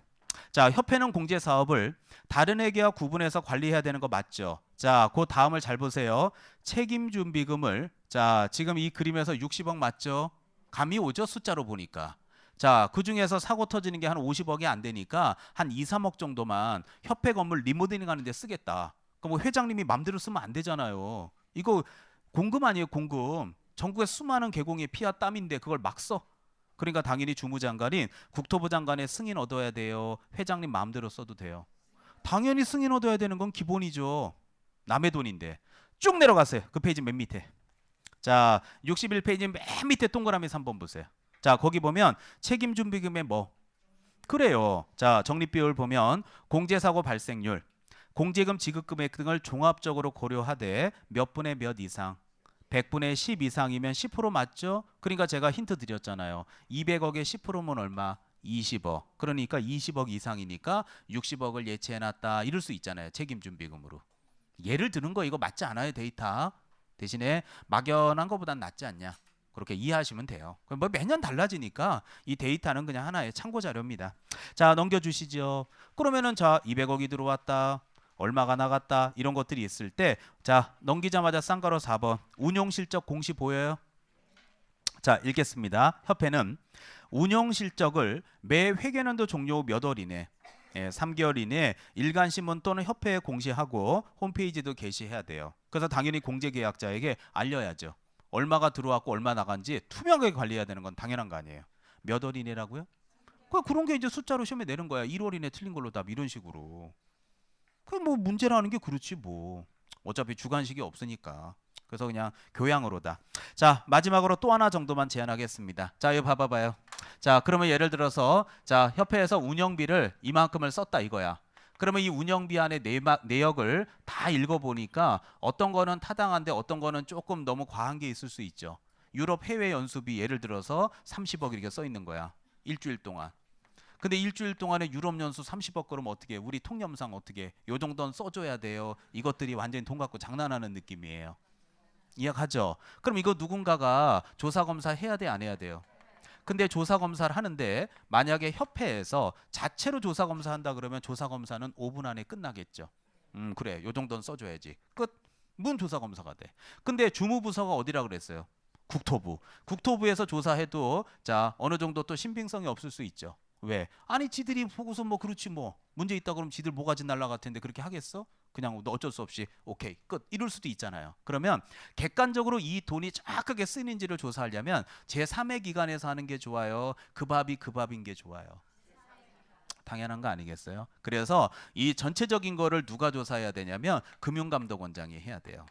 자, 협회는 공제 사업을 다른 회계와 구분해서 관리해야 되는 거 맞죠? 자, 그 다음을 잘 보세요. 책임 준비금을 자, 지금 이 그림에서 60억 맞죠? 감이 오죠? 숫자로 보니까. 자, 그 중에서 사고 터지는 게 한 50억이 안 되니까 한 2, 3억 정도만 협회 건물 리모델링 하는 데 쓰겠다. 그럼 뭐 회장님이 맘대로 쓰면 안 되잖아요. 이거 공금 아니에요, 공금. 전국의 수많은 계공의 피와 땀인데 그걸 막 써. 그러니까 당연히 주무장관인 국토부 장관의 승인 얻어야 돼요. 회장님 마음대로 써도 돼요. 당연히 승인 얻어야 되는 건 기본이죠. 남의 돈인데. 쭉 내려가세요. 그 페이지 맨 밑에. 자, 61페이지 맨 밑에 동그라미 3번 보세요. 자, 거기 보면 책임준비금의 뭐? 그래요. 자, 적립비율 보면 공제사고 발생률, 공제금 지급금액 등을 종합적으로 고려하되 몇 분의 몇 이상? 100분의 10 이상이면 10% 맞죠? 그러니까 제가 힌트 드렸잖아요. 200억에 10%면 얼마? 20억. 그러니까 20억 이상이니까 60억을 예치해놨다. 이럴 수 있잖아요. 책임준비금으로. 예를 드는 거 이거 맞지 않아요, 데이터? 대신에 막연한 것보단 낫지 않냐? 그렇게 이해하시면 돼요. 뭐 매년 달라지니까 이 데이터는 그냥 하나의 참고 자료입니다. 자, 넘겨주시죠. 그러면은 자 200억이 들어왔다. 얼마가 나갔다. 이런 것들이 있을 때 자 넘기자마자 쌍가로 4번 운용실적 공시 보여요? 자, 읽겠습니다. 협회는 운용실적을 매 회계연도 종료 후 몇 월 이내 3개월 이내에 일간신문 또는 협회에 공시하고 홈페이지도 게시해야 돼요. 그래서 당연히 공제계약자에게 알려야죠. 얼마가 들어왔고 얼마 나간지 투명하게 관리해야 되는 건 당연한 거 아니에요. 몇 월 이내라고요? 그런 게 이제 숫자로 시험에 내는 거야. 1월 이내 틀린 걸로 답 이런 식으로. 그 뭐 문제라는 게 그렇지 뭐. 어차피 주관식이 없으니까. 그래서 그냥 교양으로다. 자, 마지막으로 또 하나 정도만 제안하겠습니다. 자, 이거 봐봐요. 자, 그러면 예를 들어서 자, 협회에서 운영비를 이만큼을 썼다 이거야. 그러면 이 운영비 안에 내역을 다 읽어보니까 어떤 거는 타당한데 어떤 거는 조금 너무 과한 게 있을 수 있죠. 유럽 해외 연수비 예를 들어서 30억 이렇게 써 있는 거야. 일주일 동안. 근데 일주일 동안에 유럽 연수 30억 그러면 어떻게 우리 통념상 어떻게 요 정도는 써줘야 돼요. 이것들이 완전히 돈 갖고 장난하는 느낌이에요. 이해가죠? 그럼 이거 누군가가 조사 검사 해야 돼, 안 해야 돼요? 근데 조사 검사를 하는데 만약에 협회에서 자체로 조사 검사한다 그러면 조사 검사는 5분 안에 끝나겠죠. 그래, 요 정도는 써줘야지. 끝. 문 조사 검사가 돼. 근데 주무부서가 어디라 그랬어요? 국토부. 국토부에서 조사해도 자 어느 정도 또 신빙성이 없을 수 있죠. 왜? 아니 지들이 보고서 뭐 그렇지 뭐 문제 있다 그러면 지들 뭐가지 날라갈 텐데 그렇게 하겠어? 그냥 어쩔 수 없이 오케이 끝 이럴 수도 있잖아요. 그러면 객관적으로 이 돈이 정확하게 쓰이는지를 조사하려면 제3의 기관에서 하는 게 좋아요. 그 밥이 그 밥인 게 좋아요. 당연한 거 아니겠어요? 그래서 이 전체적인 거를 누가 조사해야 되냐면 금융감독원장이 해야 돼요.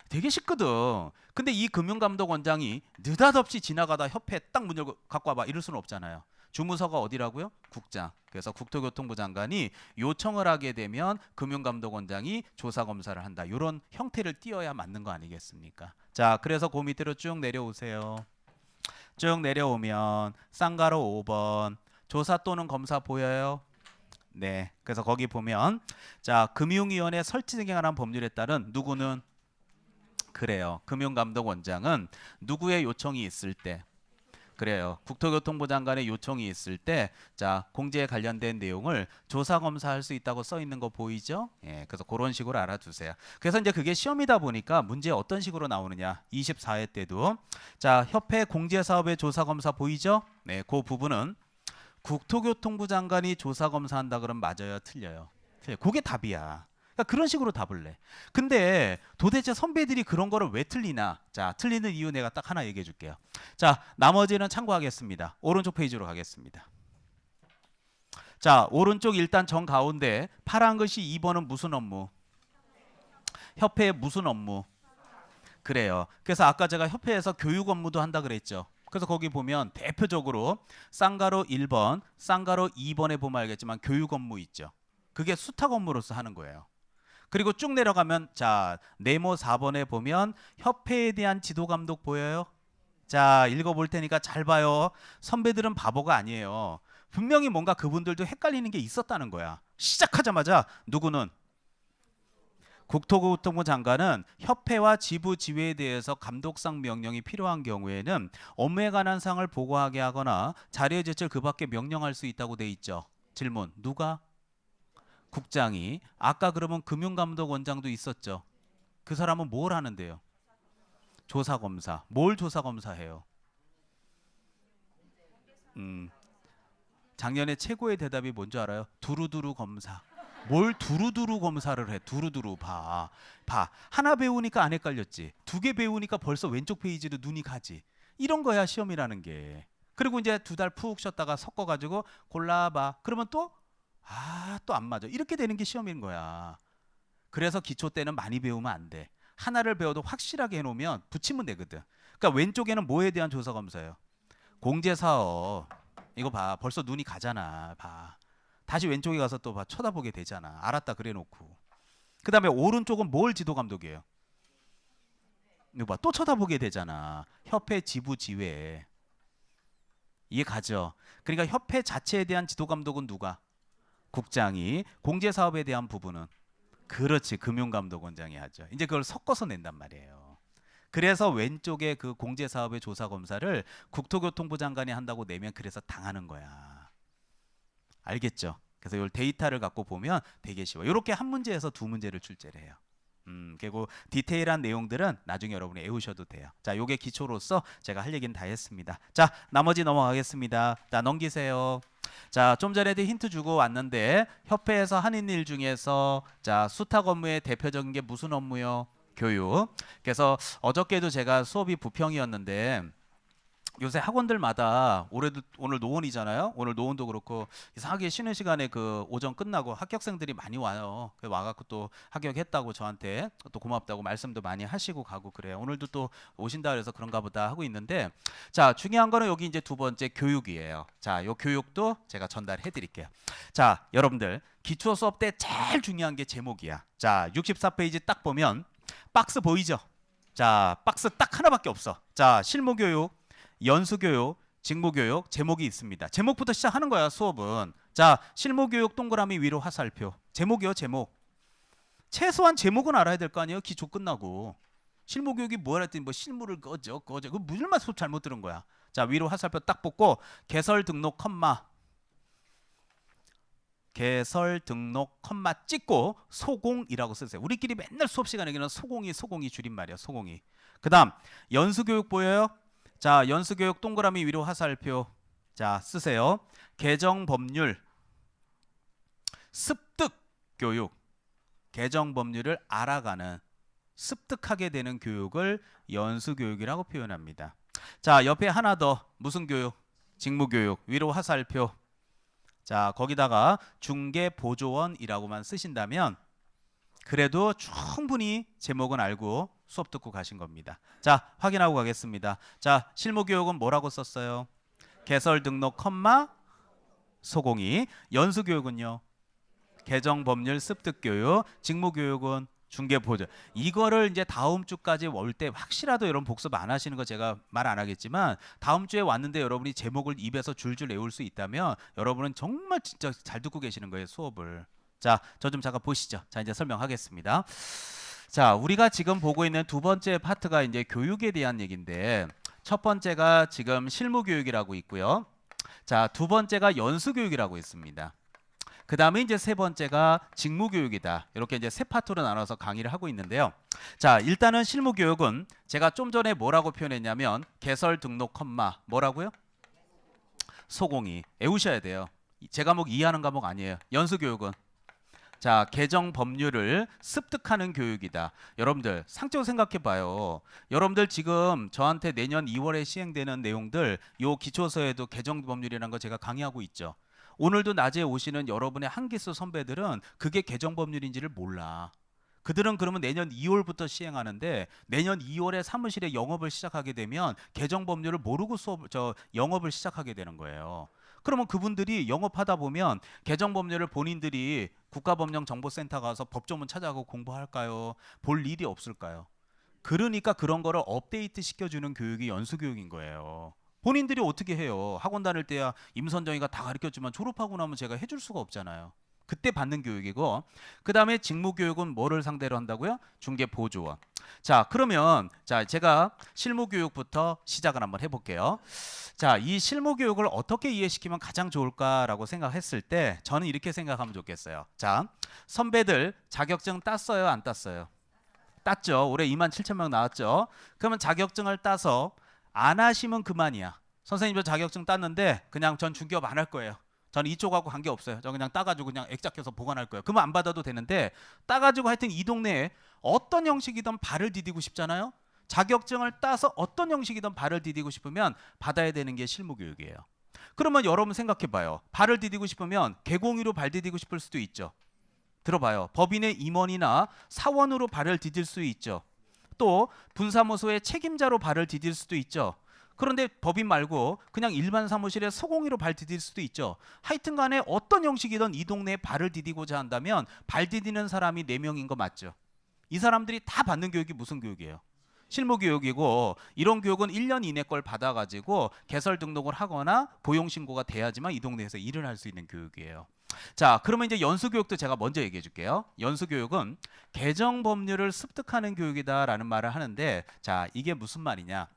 되게 쉽거든. 근데 이 금융감독원장이 느닷없이 지나가다 협회 딱 문 열고 갖고 와봐 이럴 수는 없잖아요. 주무서가 어디라고요? 국장. 그래서 국토교통부 장관이 요청을 하게 되면 금융감독원장이 조사검사를 한다. 이런 형태를 띄어야 맞는 거 아니겠습니까? 자, 그래서 그 밑으로 쭉 내려오세요. 쭉 내려오면 쌍가로 5번 조사 또는 검사 보여요? 네. 그래서 거기 보면 자 금융위원회 설치 등에 관한 법률에 따른 누구는 그래요. 금융감독원장은 누구의 요청이 있을 때 그래요. 국토교통부 장관의 요청이 있을 때 자 공제에 관련된 내용을 조사 검사할 수 있다고 써 있는 거 보이죠? 예, 그래서 그런 식으로 알아두세요. 그래서 이제 그게 시험이다 보니까 문제 어떤 식으로 나오느냐? 24회 때도 자 협회 공제 사업의 조사 검사 보이죠? 네, 그 부분은 국토교통부 장관이 조사 검사한다 그러면 맞아요, 틀려요? 틀려요. 그게 답이야. 그러니까 그런 식으로 답을 내. 근데 도대체 선배들이 그런 거를 왜 틀리나? 자, 틀리는 이유 내가 딱 하나 얘기해 줄게요. 자, 나머지는 참고하겠습니다. 오른쪽 페이지로 가겠습니다. 자, 오른쪽 일단 정 가운데 파란 글씨 2번은 무슨 업무? 협회의 무슨 업무? 그래요. 그래서 아까 제가 협회에서 교육 업무도 한다 그랬죠. 그래서 거기 보면 대표적으로 쌍가로 1번, 쌍가로 2번에 보면 알겠지만 교육 업무 있죠. 그게 수탁 업무로서 하는 거예요. 그리고 쭉 내려가면 자 네모 4번에 보면 협회에 대한 지도 감독 보여요? 자 읽어볼 테니까 잘 봐요. 선배들은 바보가 아니에요. 분명히 뭔가 그분들도 헷갈리는 게 있었다는 거야. 시작하자마자 누구는 국토교통부 장관은 협회와 지부 지회에 대해서 감독상 명령이 필요한 경우에는 업무에 관한 사항을 보고하게 하거나 자료 제출 그 밖에 명령할 수 있다고 돼 있죠. 질문 누가? 국장이. 아까 그러면 금융감독원장도 있었죠. 그 사람은 뭘 하는데요? 조사검사. 뭘 조사검사해요? 작년에 최고의 대답이 뭔지 알아요? 두루두루 검사. 뭘 두루두루 검사를 해? 두루두루 봐. 하나 배우니까 안 헷갈렸지. 2개 배우니까 벌써 왼쪽 페이지로 눈이 가지. 이런 거야 시험이라는 게. 그리고 이제 2달 푹 쉬었다가 섞어가지고 골라봐. 그러면 또 안 맞아. 이렇게 되는 게 시험인 거야. 그래서 기초 때는 많이 배우면 안 돼. 하나를 배워도 확실하게 해놓으면 붙이면 되거든. 그러니까 왼쪽에는 뭐에 대한 조사 검사예요? 공제사업. 이거 봐. 벌써 눈이 가잖아. 봐. 다시 왼쪽에 가서 또 봐. 쳐다보게 되잖아. 알았다 그래놓고. 그 다음에 오른쪽은 뭘 지도 감독이에요? 이거 봐. 또 쳐다보게 되잖아. 협회 지부 지회. 이해 가죠? 그러니까 협회 자체에 대한 지도 감독은 누가? 국장이. 공제 사업에 대한 부분은 그렇지 금융감독원장이 하죠. 이제 그걸 섞어서 낸단 말이에요. 그래서 왼쪽에 그 공제 사업의 조사 검사를 국토교통부 장관이 한다고 내면 그래서 당하는 거야. 알겠죠? 그래서 이 데이터를 갖고 보면 되게 쉬워. 이렇게 한 문제에서 2문제를 출제를 해요. 그리고 디테일한 내용들은 나중에 여러분이 외우셔도 돼요. 자, 요게 기초로서 제가 할 얘기는 다 했습니다. 자, 나머지 넘어가겠습니다. 자, 넘기세요. 자, 좀 전에도 힌트 주고 왔는데 협회에서 하는 일 중에서 자, 수탁 업무의 대표적인 게 무슨 업무요? 교육. 그래서 어저께도 제가 수업이 부평이었는데 요새 학원들마다 오늘 노원이잖아요. 오늘 노원도 그렇고 이상하게 쉬는 시간에 그 오전 끝나고 합격생들이 많이 와요. 와갖고 또 합격했다고 저한테 또 고맙다고 말씀도 많이 하시고 가고 그래요. 오늘도 또 오신다 그래서 그런가 보다 하고 있는데, 자, 중요한 거는 여기 이제 두 번째 교육이에요. 자, 요 교육도 제가 전달해 드릴게요. 자, 여러분들 기초 수업 때 제일 중요한 게 제목이야. 자, 64페이지 딱 보면 박스 보이죠? 자, 박스 딱 하나밖에 없어. 자, 실무교육, 연수교육, 직무교육, 제목이 있습니다. 제목부터 시작하는 거야, 수업은. 자, 실무교육 동그라미 위로 화살표. 제목이요, 제목. 최소한 제목은 알아야 될 거 아니에요, 기초 끝나고. 실무교육이 뭐라 했더니 뭐 실무를 꺼져. 그 무슨 말 수업 잘못 들은 거야. 자, 위로 화살표 딱 뽑고 개설 등록 컴마. 개설 등록 컴마 찍고 소공이라고 쓰세요. 우리끼리 맨날 수업 시간에는 소공이 줄임말이야, 소공이. 그다음 연수교육 보여요? 자, 연수교육 동그라미 위로 화살표. 자, 쓰세요. 개정법률, 습득교육. 개정법률을 알아가는, 습득하게 되는 교육을 연수교육이라고 표현합니다. 자, 옆에 하나 더. 무슨 교육? 직무교육. 위로 화살표. 자, 거기다가 중개보조원이라고만 쓰신다면 그래도 충분히 제목은 알고 수업 듣고 가신 겁니다. 자, 확인하고 가겠습니다. 자, 실무교육은 뭐라고 썼어요? 개설 등록 컴마 소공이. 연수교육은요? 개정법률 습득교육. 직무교육은 중개보조. 이거를 이제 다음 주까지 올 때 확실하도 여러분 복습 안 하시는 거 제가 말 안 하겠지만 다음 주에 왔는데 여러분이 제목을 입에서 줄줄 외울 수 있다면 여러분은 정말 진짜 잘 듣고 계시는 거예요, 수업을. 자, 저 좀 잠깐 보시죠. 자, 이제 설명하겠습니다. 자, 우리가 지금 보고 있는 두 번째 파트가 이제 교육에 대한 얘기인데, 첫 번째가 지금 실무교육이라고 있고요. 자, 두 번째가 연수교육이라고 있습니다. 그 다음에 이제 세 번째가 직무교육이다. 이렇게 이제 세 파트로 나눠서 강의를 하고 있는데요. 자, 일단은 실무교육은 제가 좀 전에 뭐라고 표현했냐면 개설 등록 컴마 뭐라고요? 소공이. 외우셔야 돼요. 제 과목 이해하는 과목 아니에요. 연수교육은 자, 개정 법률을 습득하는 교육이다. 여러분들 상적으로 생각해 봐요. 여러분들 지금 저한테 내년 2월에 시행되는 내용들 요 기초서에도 개정 법률이라는 거 제가 강의하고 있죠. 오늘도 낮에 오시는 여러분의 한기수 선배들은 그게 개정 법률인지를 몰라. 그들은 그러면 내년 2월부터 시행하는데 내년 2월에 사무실에 영업을 시작하게 되면 개정 법률을 모르고 영업을 시작하게 되는 거예요. 그러면 그분들이 영업하다 보면 개정 법률을 본인들이 국가법령정보센터 가서 법조문 찾아가고 공부할까요? 볼 일이 없을까요? 그러니까 그런 거를 업데이트 시켜주는 교육이 연수교육인 거예요. 본인들이 어떻게 해요? 학원 다닐 때야 임선정이가 다 가르쳐주면 졸업하고 나면 제가 해줄 수가 없잖아요. 그때 받는 교육이고, 그 다음에 직무교육은 뭐를 상대로 한다고요? 중개보조원. 자, 그러면 자, 제가 실무교육부터 시작을 한번 해볼게요. 자, 이 실무교육을 어떻게 이해시키면 가장 좋을까라고 생각했을 때 저는 이렇게 생각하면 좋겠어요. 자, 선배들 자격증 땄어요, 안 땄어요? 땄죠. 올해 27,000명 나왔죠. 그러면 자격증을 따서 안 하시면 그만이야. 선생님 저 자격증 땄는데 그냥 전 중개업 안 할 거예요. 저는 이쪽하고 관계 없어요. 저 그냥 따가지고 그냥 액자껴서 보관할 거예요. 그러면 안 받아도 되는데 따가지고 하여튼 이 동네에 어떤 형식이든 발을 디디고 싶잖아요. 자격증을 따서 어떤 형식이든 발을 디디고 싶으면 받아야 되는 게 실무교육이에요. 그러면 여러분 생각해 봐요. 발을 디디고 싶으면 개공이로 발 디디고 싶을 수도 있죠. 들어봐요. 법인의 임원이나 사원으로 발을 디딜 수 있죠. 또 분사무소의 책임자로 발을 디딜 수도 있죠. 그런데 법인 말고 그냥 일반 사무실에 소공이로 발 디딜 수도 있죠. 하여튼 간에 어떤 형식이든 이 동네에 발을 디디고자 한다면 발 디디는 사람이 4명인 거 맞죠? 이 사람들이 다 받는 교육이 무슨 교육이에요? 실무교육이고, 이런 교육은 1년 이내 걸 받아가지고 개설 등록을 하거나 고용신고가 돼야지만 이 동네에서 일을 할 수 있는 교육이에요. 자, 그러면 이제 연수교육도 제가 먼저 얘기해 줄게요. 연수교육은 개정법률을 습득하는 교육이다라는 말을 하는데, 자, 이게 무슨 말이냐?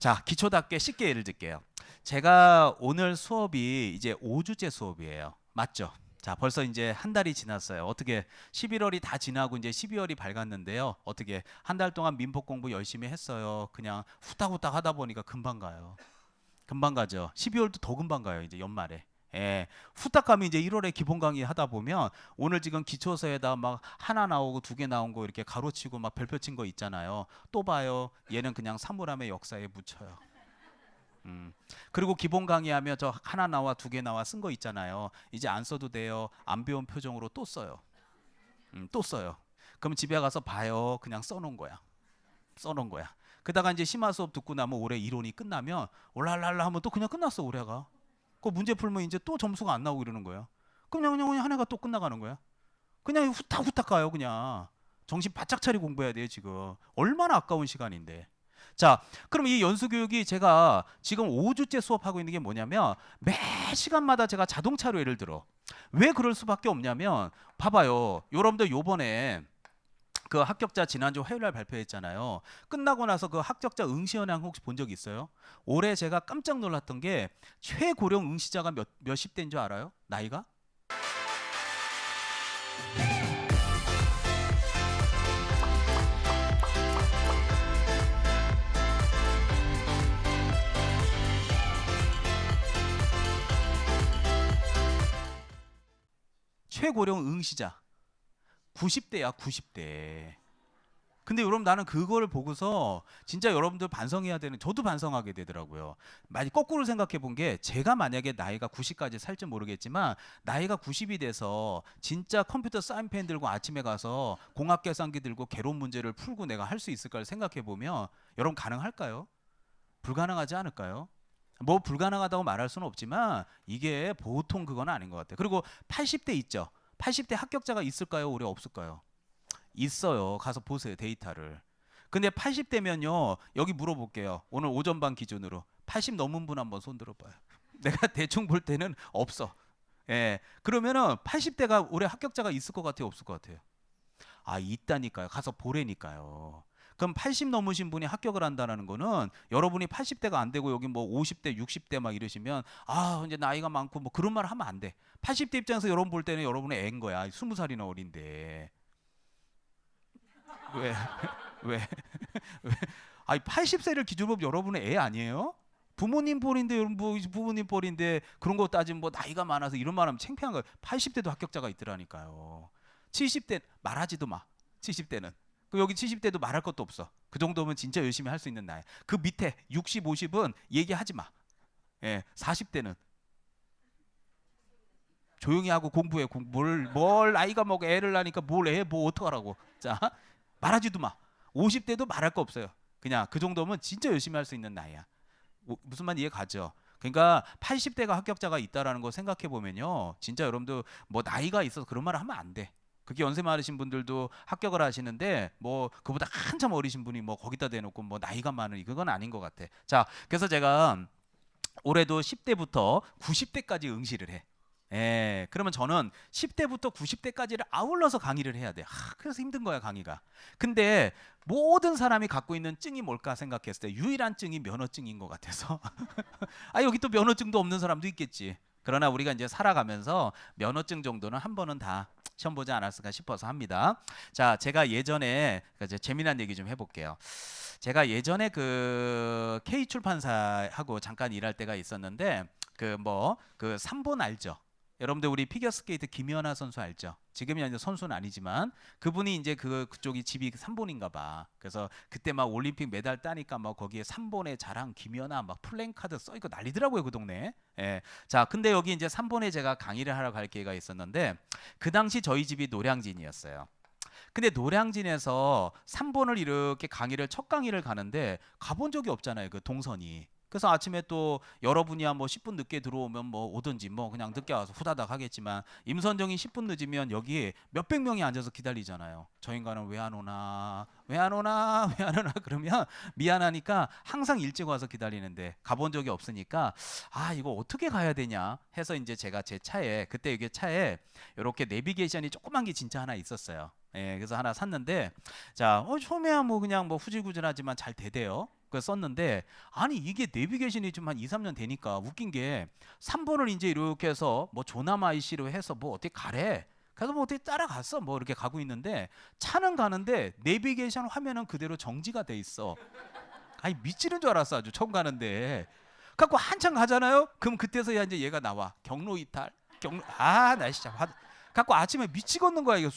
자, 기초답게 쉽게 예를 들게요. 제가 오늘 수업이 이제 5주째 수업이에요. 맞죠? 자, 벌써 이제 한 달이 지났어요. 어떻게 11월이 다 지나고 이제 12월이 밝았는데요. 어떻게 한 달 동안 민법 공부 열심히 했어요. 그냥 후딱후딱 하다 보니까 금방 가요. 금방 가죠. 12월도 더 금방 가요. 이제 연말에. 예, 후딱 가면 이제 1월에 기본 강의 하다 보면 오늘 지금 기초서에다 막 하나 나오고 2개 나온 거 이렇게 가로치고 막 별표 친 거 있잖아요. 또 봐요. 얘는 그냥 사물함의 역사에 묻혀요. 그리고 기본 강의하면 저 하나 나와 두 개 나와 쓴 거 있잖아요. 이제 안 써도 돼요. 안 배운 표정으로 또 써요. 또 써요. 그럼 집에 가서 봐요. 그냥 써놓은 거야. 써놓은 거야. 그다가 이제 심화 수업 듣고 나면 올해 이론이 끝나면 올랄랄라 하면 또 그냥 끝났어 올해가. 그 문제 풀면 이제 또 점수가 안 나오고 이러는 거야. 그냥 한 해가 또 끝나가는 거야. 그냥 후딱후딱 가요 그냥. 정신 바짝 차리고 공부해야 돼요 지금. 얼마나 아까운 시간인데. 자, 그럼 이 연수교육이 제가 지금 5주째 수업하고 있는 게 뭐냐면 매 시간마다 제가 자동차로 예를 들어. 왜 그럴 수밖에 없냐면 봐봐요. 여러분들 요번에 그 합격자 지난주 화요일 날 발표했잖아요. 끝나고 나서 그 합격자 응시현황 혹시 본 적 있어요? 올해 제가 깜짝 놀랐던 게 최고령 응시자가 몇십 대인 줄 알아요? 나이가? 최고령 응시자 90대야 90대. 근데 여러분 나는 그걸 보고서 진짜 여러분들 반성해야 되는, 저도 반성하게 되더라고요. 많이 거꾸로 생각해 본 게 제가 만약에 나이가 90까지 살지 모르겠지만 나이가 90이 돼서 진짜 컴퓨터 사인펜 들고 아침에 가서 공학 계산기 들고 개론 문제를 풀고 내가 할 수 있을까를 생각해 보면 여러분 가능할까요? 불가능하지 않을까요? 뭐 불가능하다고 말할 수는 없지만 이게 보통 그건 아닌 것 같아요. 그리고 80대 있죠. 80대 합격자가 있을까요? 올해 없을까요? 있어요. 가서 보세요 데이터를. 근데 80대면요 여기 물어볼게요. 오늘 오전반 기준으로 80 넘은 분 한번 손 들어봐요. 내가 대충 볼 때는 없어. 예, 그러면은 80대가 올해 합격자가 있을 것 같아요, 없을 것 같아요? 아, 있다니까요. 가서 보래니까요. 그럼 80 넘으신 분이 합격을 한다는 거는 여러분이 80대가 안 되고 여기 뭐 50대, 60대 막 이러시면 아 이제 나이가 많고 뭐 그런 말 하면 안 돼. 80대 입장에서 여러분 볼 때는 여러분의 애인 거야. 20살이나 어린데. 왜? 왜? 왜? 아니 80세를 기준으로 여러분의 애 아니에요? 부모님 뻘인데 여러분 뭐 부모님 뻘인데 그런 거 따지면 뭐 나이가 많아서 이런 말하면 창피한 거예요. 80대도 합격자가 있더라니까요. 70대 말하지도 마. 70대는. 그 여기 70대도 말할 것도 없어. 그 정도면 진짜 열심히 할 수 있는 나이. 그 밑에 60, 50은 얘기하지 마. 예, 40대는 조용히 하고 공부해. 뭘 나이가 먹고 애를 낳으니까 뭘 해? 뭐 어떡하라고. 자, 말하지도 마. 50대도 말할 거 없어요. 그냥 그 정도면 진짜 열심히 할 수 있는 나이야. 무슨 말 이해 가죠? 그러니까 80대가 합격자가 있다라는 거 생각해 보면요. 진짜 여러분들 뭐 나이가 있어서 그런 말을 하면 안 돼. 그게 연세 많으신 분들도 합격을 하시는데 뭐 그보다 한참 어리신 분이 뭐 거기다 대놓고 뭐 나이가 많으니 그건 아닌 것 같아. 자, 그래서 제가 올해도 10대부터 90대까지 응시를 해. 예, 그러면 저는 10대부터 90대까지를 아울러서 강의를 해야 돼. 그래서 힘든 거야 강의가. 근데 모든 사람이 갖고 있는 증이 뭘까 생각했을 때 유일한 증이 면허증인 것 같아서 아 여기 또 면허증도 없는 사람도 있겠지. 그러나 우리가 이제 살아가면서 면허증 정도는 한 번은 다 시험 보지 않았을까 싶어서 합니다. 자, 제가 예전에 이제 재미난 얘기 좀 해볼게요. 제가 예전에 그 K 출판사하고 잠깐 일할 때가 있었는데 그 3본 알죠? 여러분들 우리 피겨스케이트 김연아 선수 알죠? 지금이 이제 선수는 아니지만 그분이 이제 그쪽이 집이 3본인가 봐. 그래서 그때 막 올림픽 메달 따니까 막 거기에 3본의 자랑 김연아 막 플랜카드 써 있고 난리더라고요 그 동네. 예. 자, 근데 여기 이제 3본에 제가 강의를 하러 갈 기회가 있었는데 그 당시 저희 집이 노량진이었어요. 근데 노량진에서 3본을 이렇게 강의를 첫 강의를 가는데 가본 적이 없잖아요 그 동선이. 그래서 아침에 또 여러분이야 뭐 10분 늦게 들어오면 뭐 오든지 뭐 그냥 늦게 와서 후다닥 하겠지만 임선정이 10분 늦으면 여기 몇백 명이 앉아서 기다리잖아요. 저 인간은 왜 안 오나 왜 안 오나 왜 안 오나 그러면 미안하니까 항상 일찍 와서 기다리는데 가본 적이 없으니까 아 이거 어떻게 가야 되냐 해서 이제 제가 제 차에 그때 이게 차에 이렇게 내비게이션이 조그만 게 진짜 하나 있었어요. 예, 그래서 하나 샀는데 자 처음에야 뭐 그냥 뭐 후질구질하지만 잘 되대요. 그래서 썼는데 아니 이게 내비게이션이 좀 한 2, 3년 되니까 웃긴 게 3번을 이제 이렇게 해서 뭐 조남아이씨로 해서 뭐 어떻게 가래. 그래서 뭐 어떻게 따라갔어. 뭐 이렇게 가고 있는데 차는 가는데 내비게이션 화면은 그대로 정지가 돼 있어. 아니 미치는 줄 알았어 아주 처음 가는데. 갖고 한참 가잖아요. 그럼 그때서야 이제 얘가 나와. 경로 이탈. 나 진짜 갖고 아침에 미치겠는 거야 이거.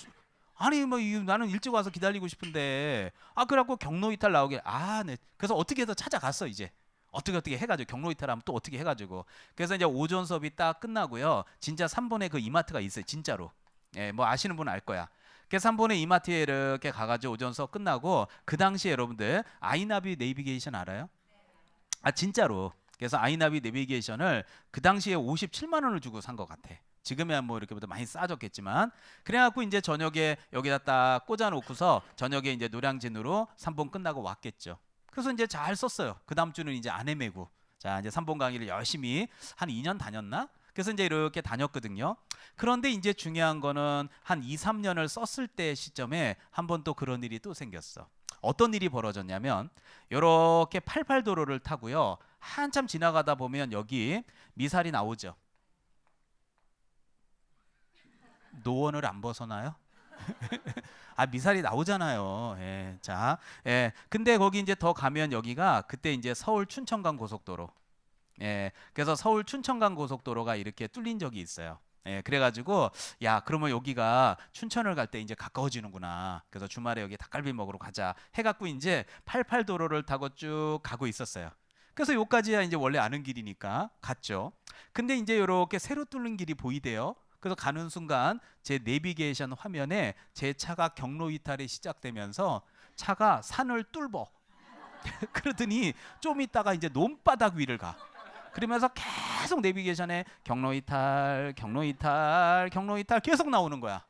아니 뭐 나는 일찍 와서 기다리고 싶은데 그래갖고 경로 이탈 나오게 네. 그래서 어떻게 해서 찾아갔어 이제. 어떻게 해가지고 경로 이탈하면 또 어떻게 해가지고 그래서 이제 오전 수업이 딱 끝나고요. 진짜 3번에 그 이마트가 있어요. 진짜로. 예, 뭐 아시는 분은 알 거야. 그래서 3번에 이마트에 이렇게 가가지고 오전 수업 끝나고 그 당시에 여러분들 아이나비 내비게이션 알아요? 아 진짜로. 그래서 아이나비 내비게이션을 그 당시에 57만 원을 주고 산 것 같아. 지금이야 뭐 이렇게보다 많이 싸졌겠지만 그래갖고 이제 저녁에 여기다 딱 꽂아놓고서 저녁에 이제 노량진으로 3번 끝나고 왔겠죠. 그래서 이제 잘 썼어요. 그 다음 주는 이제 안 헤매고 자 이제 3번 강의를 열심히 한 2년 다녔나? 그래서 이제 이렇게 다녔거든요. 그런데 이제 중요한 거는 한 2, 3년을 썼을 때 시점에 한 번 또 그런 일이 또 생겼어. 어떤 일이 벌어졌냐면 이렇게 88도로를 타고요. 한참 지나가다 보면 여기 미사리 나오죠. 노원을 안 벗어나요? 아 미사리 나오잖아요. 예, 자, 예. 근데 거기 이제 더 가면 여기가 그때 이제 서울 춘천간 고속도로. 예, 그래서 서울 춘천간 고속도로가 이렇게 뚫린 적이 있어요. 예, 그래가지고 야 그러면 여기가 춘천을 갈 때 이제 가까워지는구나. 그래서 주말에 여기 닭갈비 먹으러 가자. 해갖고 이제 88도로를 타고 쭉 가고 있었어요. 그래서 여기까지야 이제 원래 아는 길이니까 갔죠. 근데 이제 이렇게 새로 뚫린 길이 보이대요. 그래서 가는 순간 제 내비게이션 화면에 제 차가 경로 이탈이 시작되면서 차가 산을 뚫어. 그러더니 좀 있다가 이제 논바닥 위를 가. 그러면서 계속 내비게이션에 경로 이탈, 경로 이탈, 경로 이탈 계속 나오는 거야.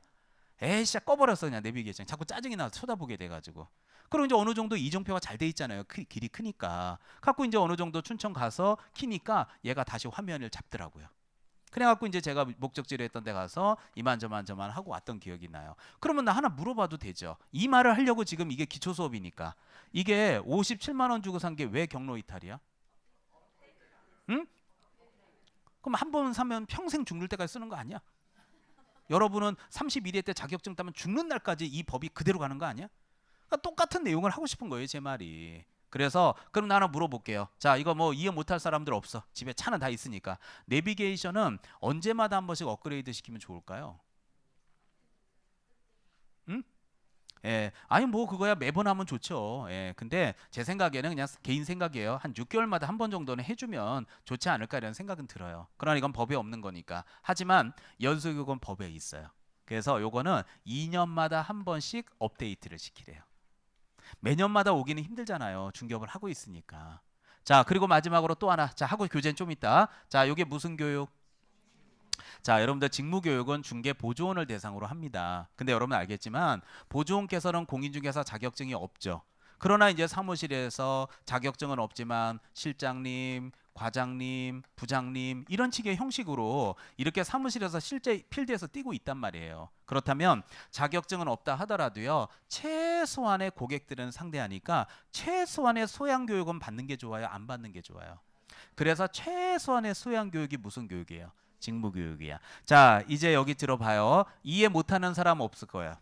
에이씨, 꺼버렸어 그냥 내비게이션. 자꾸 짜증이 나서 쳐다보게 돼가지고. 그리고 이제 어느 정도 이정표가 잘 돼 있잖아요. 길이 크니까. 갖고 이제 어느 정도 춘천 가서 키니까 얘가 다시 화면을 잡더라고요. 그래갖고 이제 제가 목적지로 했던 데 가서 이만저만 하고 왔던 기억이 나요. 그러면 나 하나 물어봐도 되죠. 이 말을 하려고 지금 이게 기초 수업이니까. 이게 57만 원 주고 산 게 왜 경로 이탈이야? 응? 그럼 한 번 사면 평생 죽을 때까지 쓰는 거 아니야? 여러분은 31회 때 자격증 따면 죽는 날까지 이 법이 그대로 가는 거 아니야? 그러니까 똑같은 내용을 하고 싶은 거예요, 제 말이. 그래서 그럼 나 하나 물어볼게요. 자, 이거 뭐 이해 못할 사람들 없어. 집에 차는 다 있으니까. 내비게이션은 언제마다 한 번씩 업그레이드 시키면 좋을까요? 응? 예, 아니 뭐 그거야 매번 하면 좋죠. 예, 근데 제 생각에는 그냥 개인 생각이에요. 한 6개월마다 한 번 정도는 해주면 좋지 않을까 이런 생각은 들어요. 그러나 이건 법에 없는 거니까. 하지만 연수교육은 법에 있어요. 그래서 요거는 2년마다 한 번씩 업데이트를 시키래요. 매년마다 오기는 힘들잖아요. 중개업을 하고 있으니까. 자, 그리고 마지막으로 또 하나. 자, 하고 교재는 좀 있다. 자, 요게 무슨 교육? 자, 여러분들 직무교육은 중개 보조원을 대상으로 합니다. 근데 여러분 알겠지만 보조원께서는 공인중개사 자격증이 없죠. 그러나 이제 사무실에서 자격증은 없지만 실장님, 과장님, 부장님 이런 식의 형식으로 이렇게 사무실에서 실제 필드에서 뛰고 있단 말이에요. 그렇다면 자격증은 없다 하더라도요. 최소한의 고객들은 상대하니까 최소한의 소양 교육은 받는 게 좋아요? 안 받는 게 좋아요? 그래서 최소한의 소양 교육이 무슨 교육이에요? 직무교육이야. 자, 이제 여기 들어봐요. 이해 못하는 사람 없을 거예요.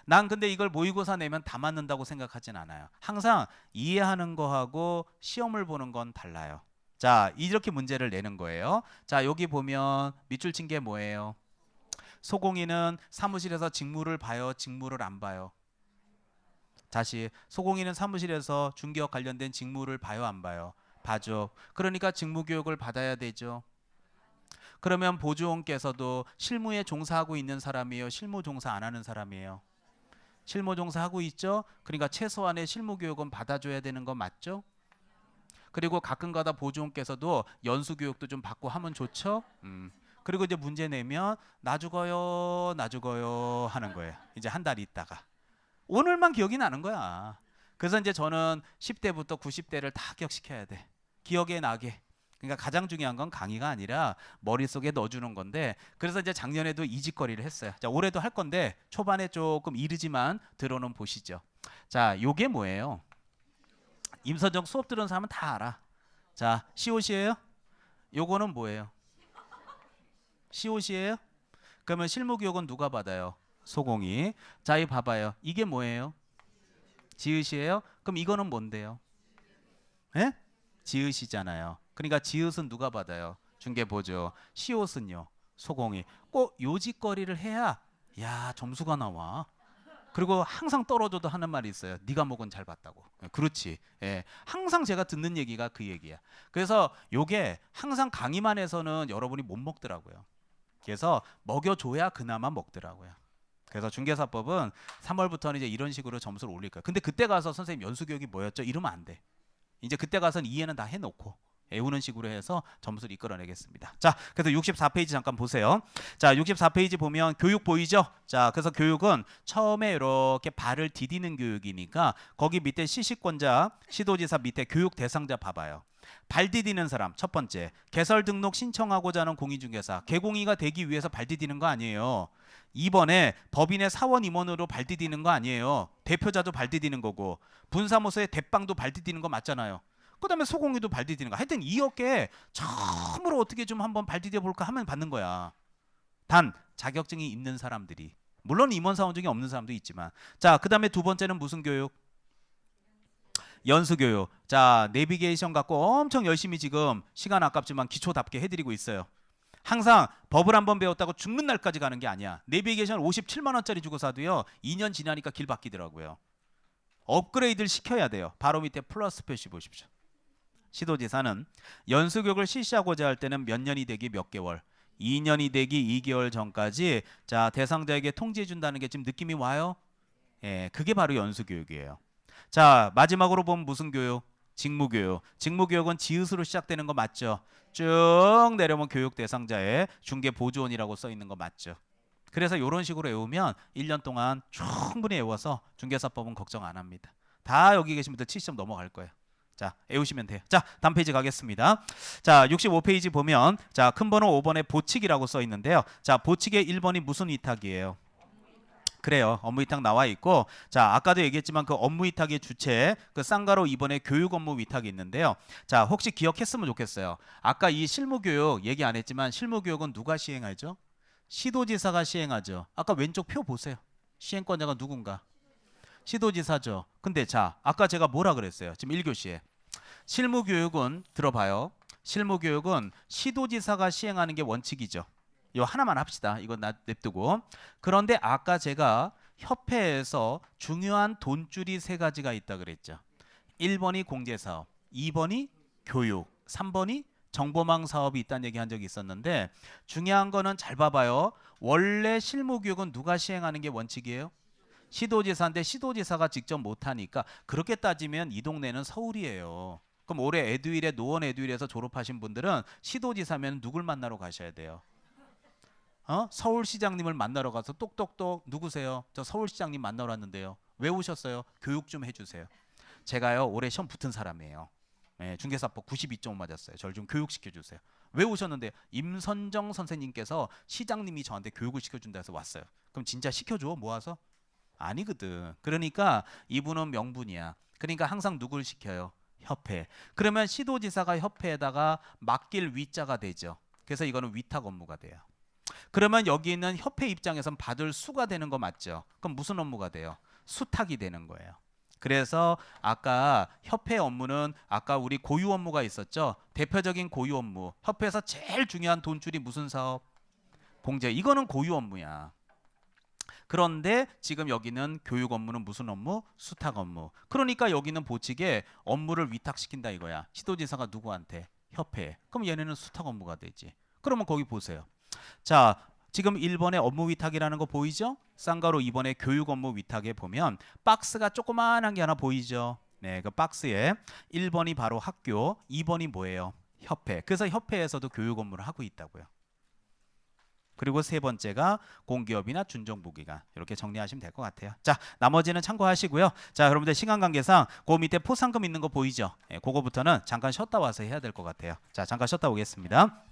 난 근데 이걸 모의고사 내면 다 맞는다고 생각하진 않아요. 항상 이해하는 거하고 시험을 보는 건 달라요. 자, 이렇게 문제를 내는 거예요. 자, 여기 보면 밑줄 친 게 뭐예요? 소공인은 사무실에서 직무를 봐요? 직무를 안 봐요? 다시, 소공인은 사무실에서 중개업 관련된 직무를 봐요? 안 봐요? 봐죠. 그러니까 직무교육을 받아야 되죠. 그러면 보조원께서도 실무에 종사하고 있는 사람이에요? 실무 종사 안 하는 사람이에요? 실무 종사하고 있죠? 그러니까 최소한의 실무 교육은 받아줘야 되는 거 맞죠? 그리고 가끔가다 보조원께서도 연수 교육도 좀 받고 하면 좋죠? 그리고 이제 문제 내면 나 죽어요 하는 거예요. 이제 한 달 있다가 오늘만 기억이 나는 거야. 그래서 이제 저는 10대부터 90대를 다 기억시켜야 돼. 기억에 나게. 그러니까 가장 중요한 건 강의가 아니라 머릿속에 넣어주는 건데 그래서 이제 작년에도 이 짓거리를 했어요. 자, 올해도 할 건데 초반에 조금 이르지만 들어는 보시죠. 자, 요게 뭐예요? 임선정 수업 들은 사람은 다 알아. 자, COC예요? 요거는 뭐예요? COC예요? 그러면 실무교육은 누가 받아요? 소공이. 자, 이 봐봐요. 이게 뭐예요? 지읒이에요? 그럼 이거는 뭔데요? 예? 지읒이잖아요. 그러니까 지읒은 누가 받아요? 중개보조. 시옷은요? 소공이. 꼭 요짓거리를 해야 야 점수가 나와. 그리고 항상 떨어져도 하는 말이 있어요. 네가 먹은 잘 봤다고. 그렇지. 예. 항상 제가 듣는 얘기가 그 얘기야. 그래서 요게 항상 강의만 해서는 여러분이 못 먹더라고요. 그래서 먹여줘야 그나마 먹더라고요. 그래서 중개사법은 3월부터는 이제 이런 식으로 점수를 올릴 거예요. 근데 그때 가서 선생님 연수교육이 뭐였죠? 이러면 안 돼. 이제 그때 가서는 이해는 다 해놓고 외우는 식으로 해서 점수를 이끌어내겠습니다. 자, 그래서 64페이지 잠깐 보세요. 자, 64페이지 보면 교육 보이죠? 자, 그래서 교육은 처음에 이렇게 발을 디디는 교육이니까 거기 밑에 시시권자, 시도지사 밑에 교육 대상자 봐봐요. 발 디디는 사람 첫 번째, 개설 등록 신청하고자 하는 공인중개사, 개공이가 되기 위해서 발 디디는 거 아니에요. 2번에 법인의 사원 임원으로 발 디디는 거 아니에요. 대표자도 발 디디는 거고, 분사무소의 대빵도 발 디디는 거 맞잖아요. 그 다음에 소공이도 발 디디는 거. 하여튼 이 어깨에 처음으로 어떻게 좀 한번 발 디뎌 볼까 하면 받는 거야. 단 자격증이 있는 사람들이, 물론 임원사원 중에 없는 사람도 있지만. 자, 그 다음에 두 번째는 무슨 교육? 연수교육. 자, 내비게이션 갖고 엄청 열심히 지금 시간 아깝지만 기초답게 해드리고 있어요. 항상 법을 한번 배웠다고 죽는 날까지 가는 게 아니야. 내비게이션 57만 원짜리 주고 사도요 2년 지나니까 길 바뀌더라고요. 업그레이드를 시켜야 돼요. 바로 밑에 플러스 표시 보십시오. 시도지사는 연수교육을 실시하고자 할 때는 몇 년이 되기 몇 개월, 2년이 되기 2개월 전까지 자 대상자에게 통지해 준다는 게 지금 느낌이 와요? 예, 그게 바로 연수교육이에요. 자, 마지막으로 보면 무슨 교육? 직무교육. 직무교육은 지읒으로 시작되는 거 맞죠? 쭉 내려오면 교육 대상자에 중개보조원이라고 써 있는 거 맞죠? 그래서 이런 식으로 외우면 1년 동안 충분히 외워서 중개사법은 걱정 안 합니다. 다 여기 계신 분들 70점 넘어갈 거예요. 자, 외우시면 돼요. 자, 다음 페이지 가겠습니다. 자, 65페이지 보면 자, 큰 번호 5번에 보칙이라고 써 있는데요. 자, 보칙의 1번이 무슨 위탁이에요? 그래요. 업무 위탁 나와 있고, 자 아까도 얘기했지만 그 업무 위탁의 주체 그 쌍가로 2번에 교육 업무 위탁이 있는데요. 자, 혹시 기억했으면 좋겠어요. 아까 이 실무교육 얘기 안 했지만 실무교육은 누가 시행하죠? 시도지사가 시행하죠. 아까 왼쪽 표 보세요. 시행권자가 누군가? 시도지사죠. 근데 자, 아까 제가 뭐라 그랬어요? 지금 1교시에 실무교육은 들어봐요. 실무교육은 시도지사가 시행하는 게 원칙이죠. 요 하나만 합시다. 이건 냅두고. 그런데 아까 제가 협회에서 중요한 돈줄이 세 가지가 있다 그랬죠. 1번이 공제사업, 2번이 교육, 3번이 정보망 사업이 있다는 얘기 한 적이 있었는데, 중요한 거는 잘 봐봐요. 원래 실무교육은 누가 시행하는 게 원칙이에요? 시도지사인데 시도지사가 직접 못하니까, 그렇게 따지면 이 동네는 서울이에요. 그럼 올해 에듀윌에 노원 에듀윌에서 졸업하신 분들은 시도지사면 누굴 만나러 가셔야 돼요? 서울시장님을 만나러 가서 똑똑똑 누구세요? 저 서울시장님 만나러 왔는데요. 왜 오셨어요? 교육 좀 해주세요. 제가요 올해 시험 붙은 사람이에요. 네, 중개사법 92점 맞았어요. 저를 좀 교육시켜주세요. 왜 오셨는데? 임선정 선생님께서 시장님이 저한테 교육을 시켜준다 해서 왔어요. 그럼 진짜 시켜줘? 모아서? 아니거든. 그러니까 이분은 명분이야. 그러니까 항상 누굴 시켜요? 협회. 그러면 시도지사가 협회에다가 맡길 위자가 되죠. 그래서 이거는 위탁 업무가 돼요. 그러면 여기 있는 협회 입장에선 받을 수가 되는 거 맞죠? 그럼 무슨 업무가 돼요? 수탁이 되는 거예요. 그래서 아까 협회 업무는 아까 우리 고유 업무가 있었죠? 대표적인 고유 업무. 협회에서 제일 중요한 돈줄이 무슨 사업? 공제. 이거는 고유 업무야. 그런데 지금 여기는 교육 업무는 무슨 업무? 수탁 업무. 그러니까 여기는 보칙에 업무를 위탁시킨다 이거야. 시도지사가 누구한테? 협회. 그럼 얘네는 수탁 업무가 되지. 그러면 거기 보세요. 자, 지금 1번에 업무 위탁이라는 거 보이죠? 쌍가로 2번에 교육 업무 위탁에 보면 박스가 조그만한 게 하나 보이죠? 네, 그 박스에 1번이 바로 학교, 2번이 뭐예요? 협회. 그래서 협회에서도 교육 업무를 하고 있다고요. 그리고 세 번째가 공기업이나 준정부기관. 이렇게 정리하시면 될 것 같아요. 자, 나머지는 참고하시고요. 자, 여러분들 시간 관계상 그 밑에 포상금 있는 거 보이죠? 네, 그거부터는 잠깐 쉬었다 와서 해야 될 것 같아요. 자, 잠깐 쉬었다 오겠습니다.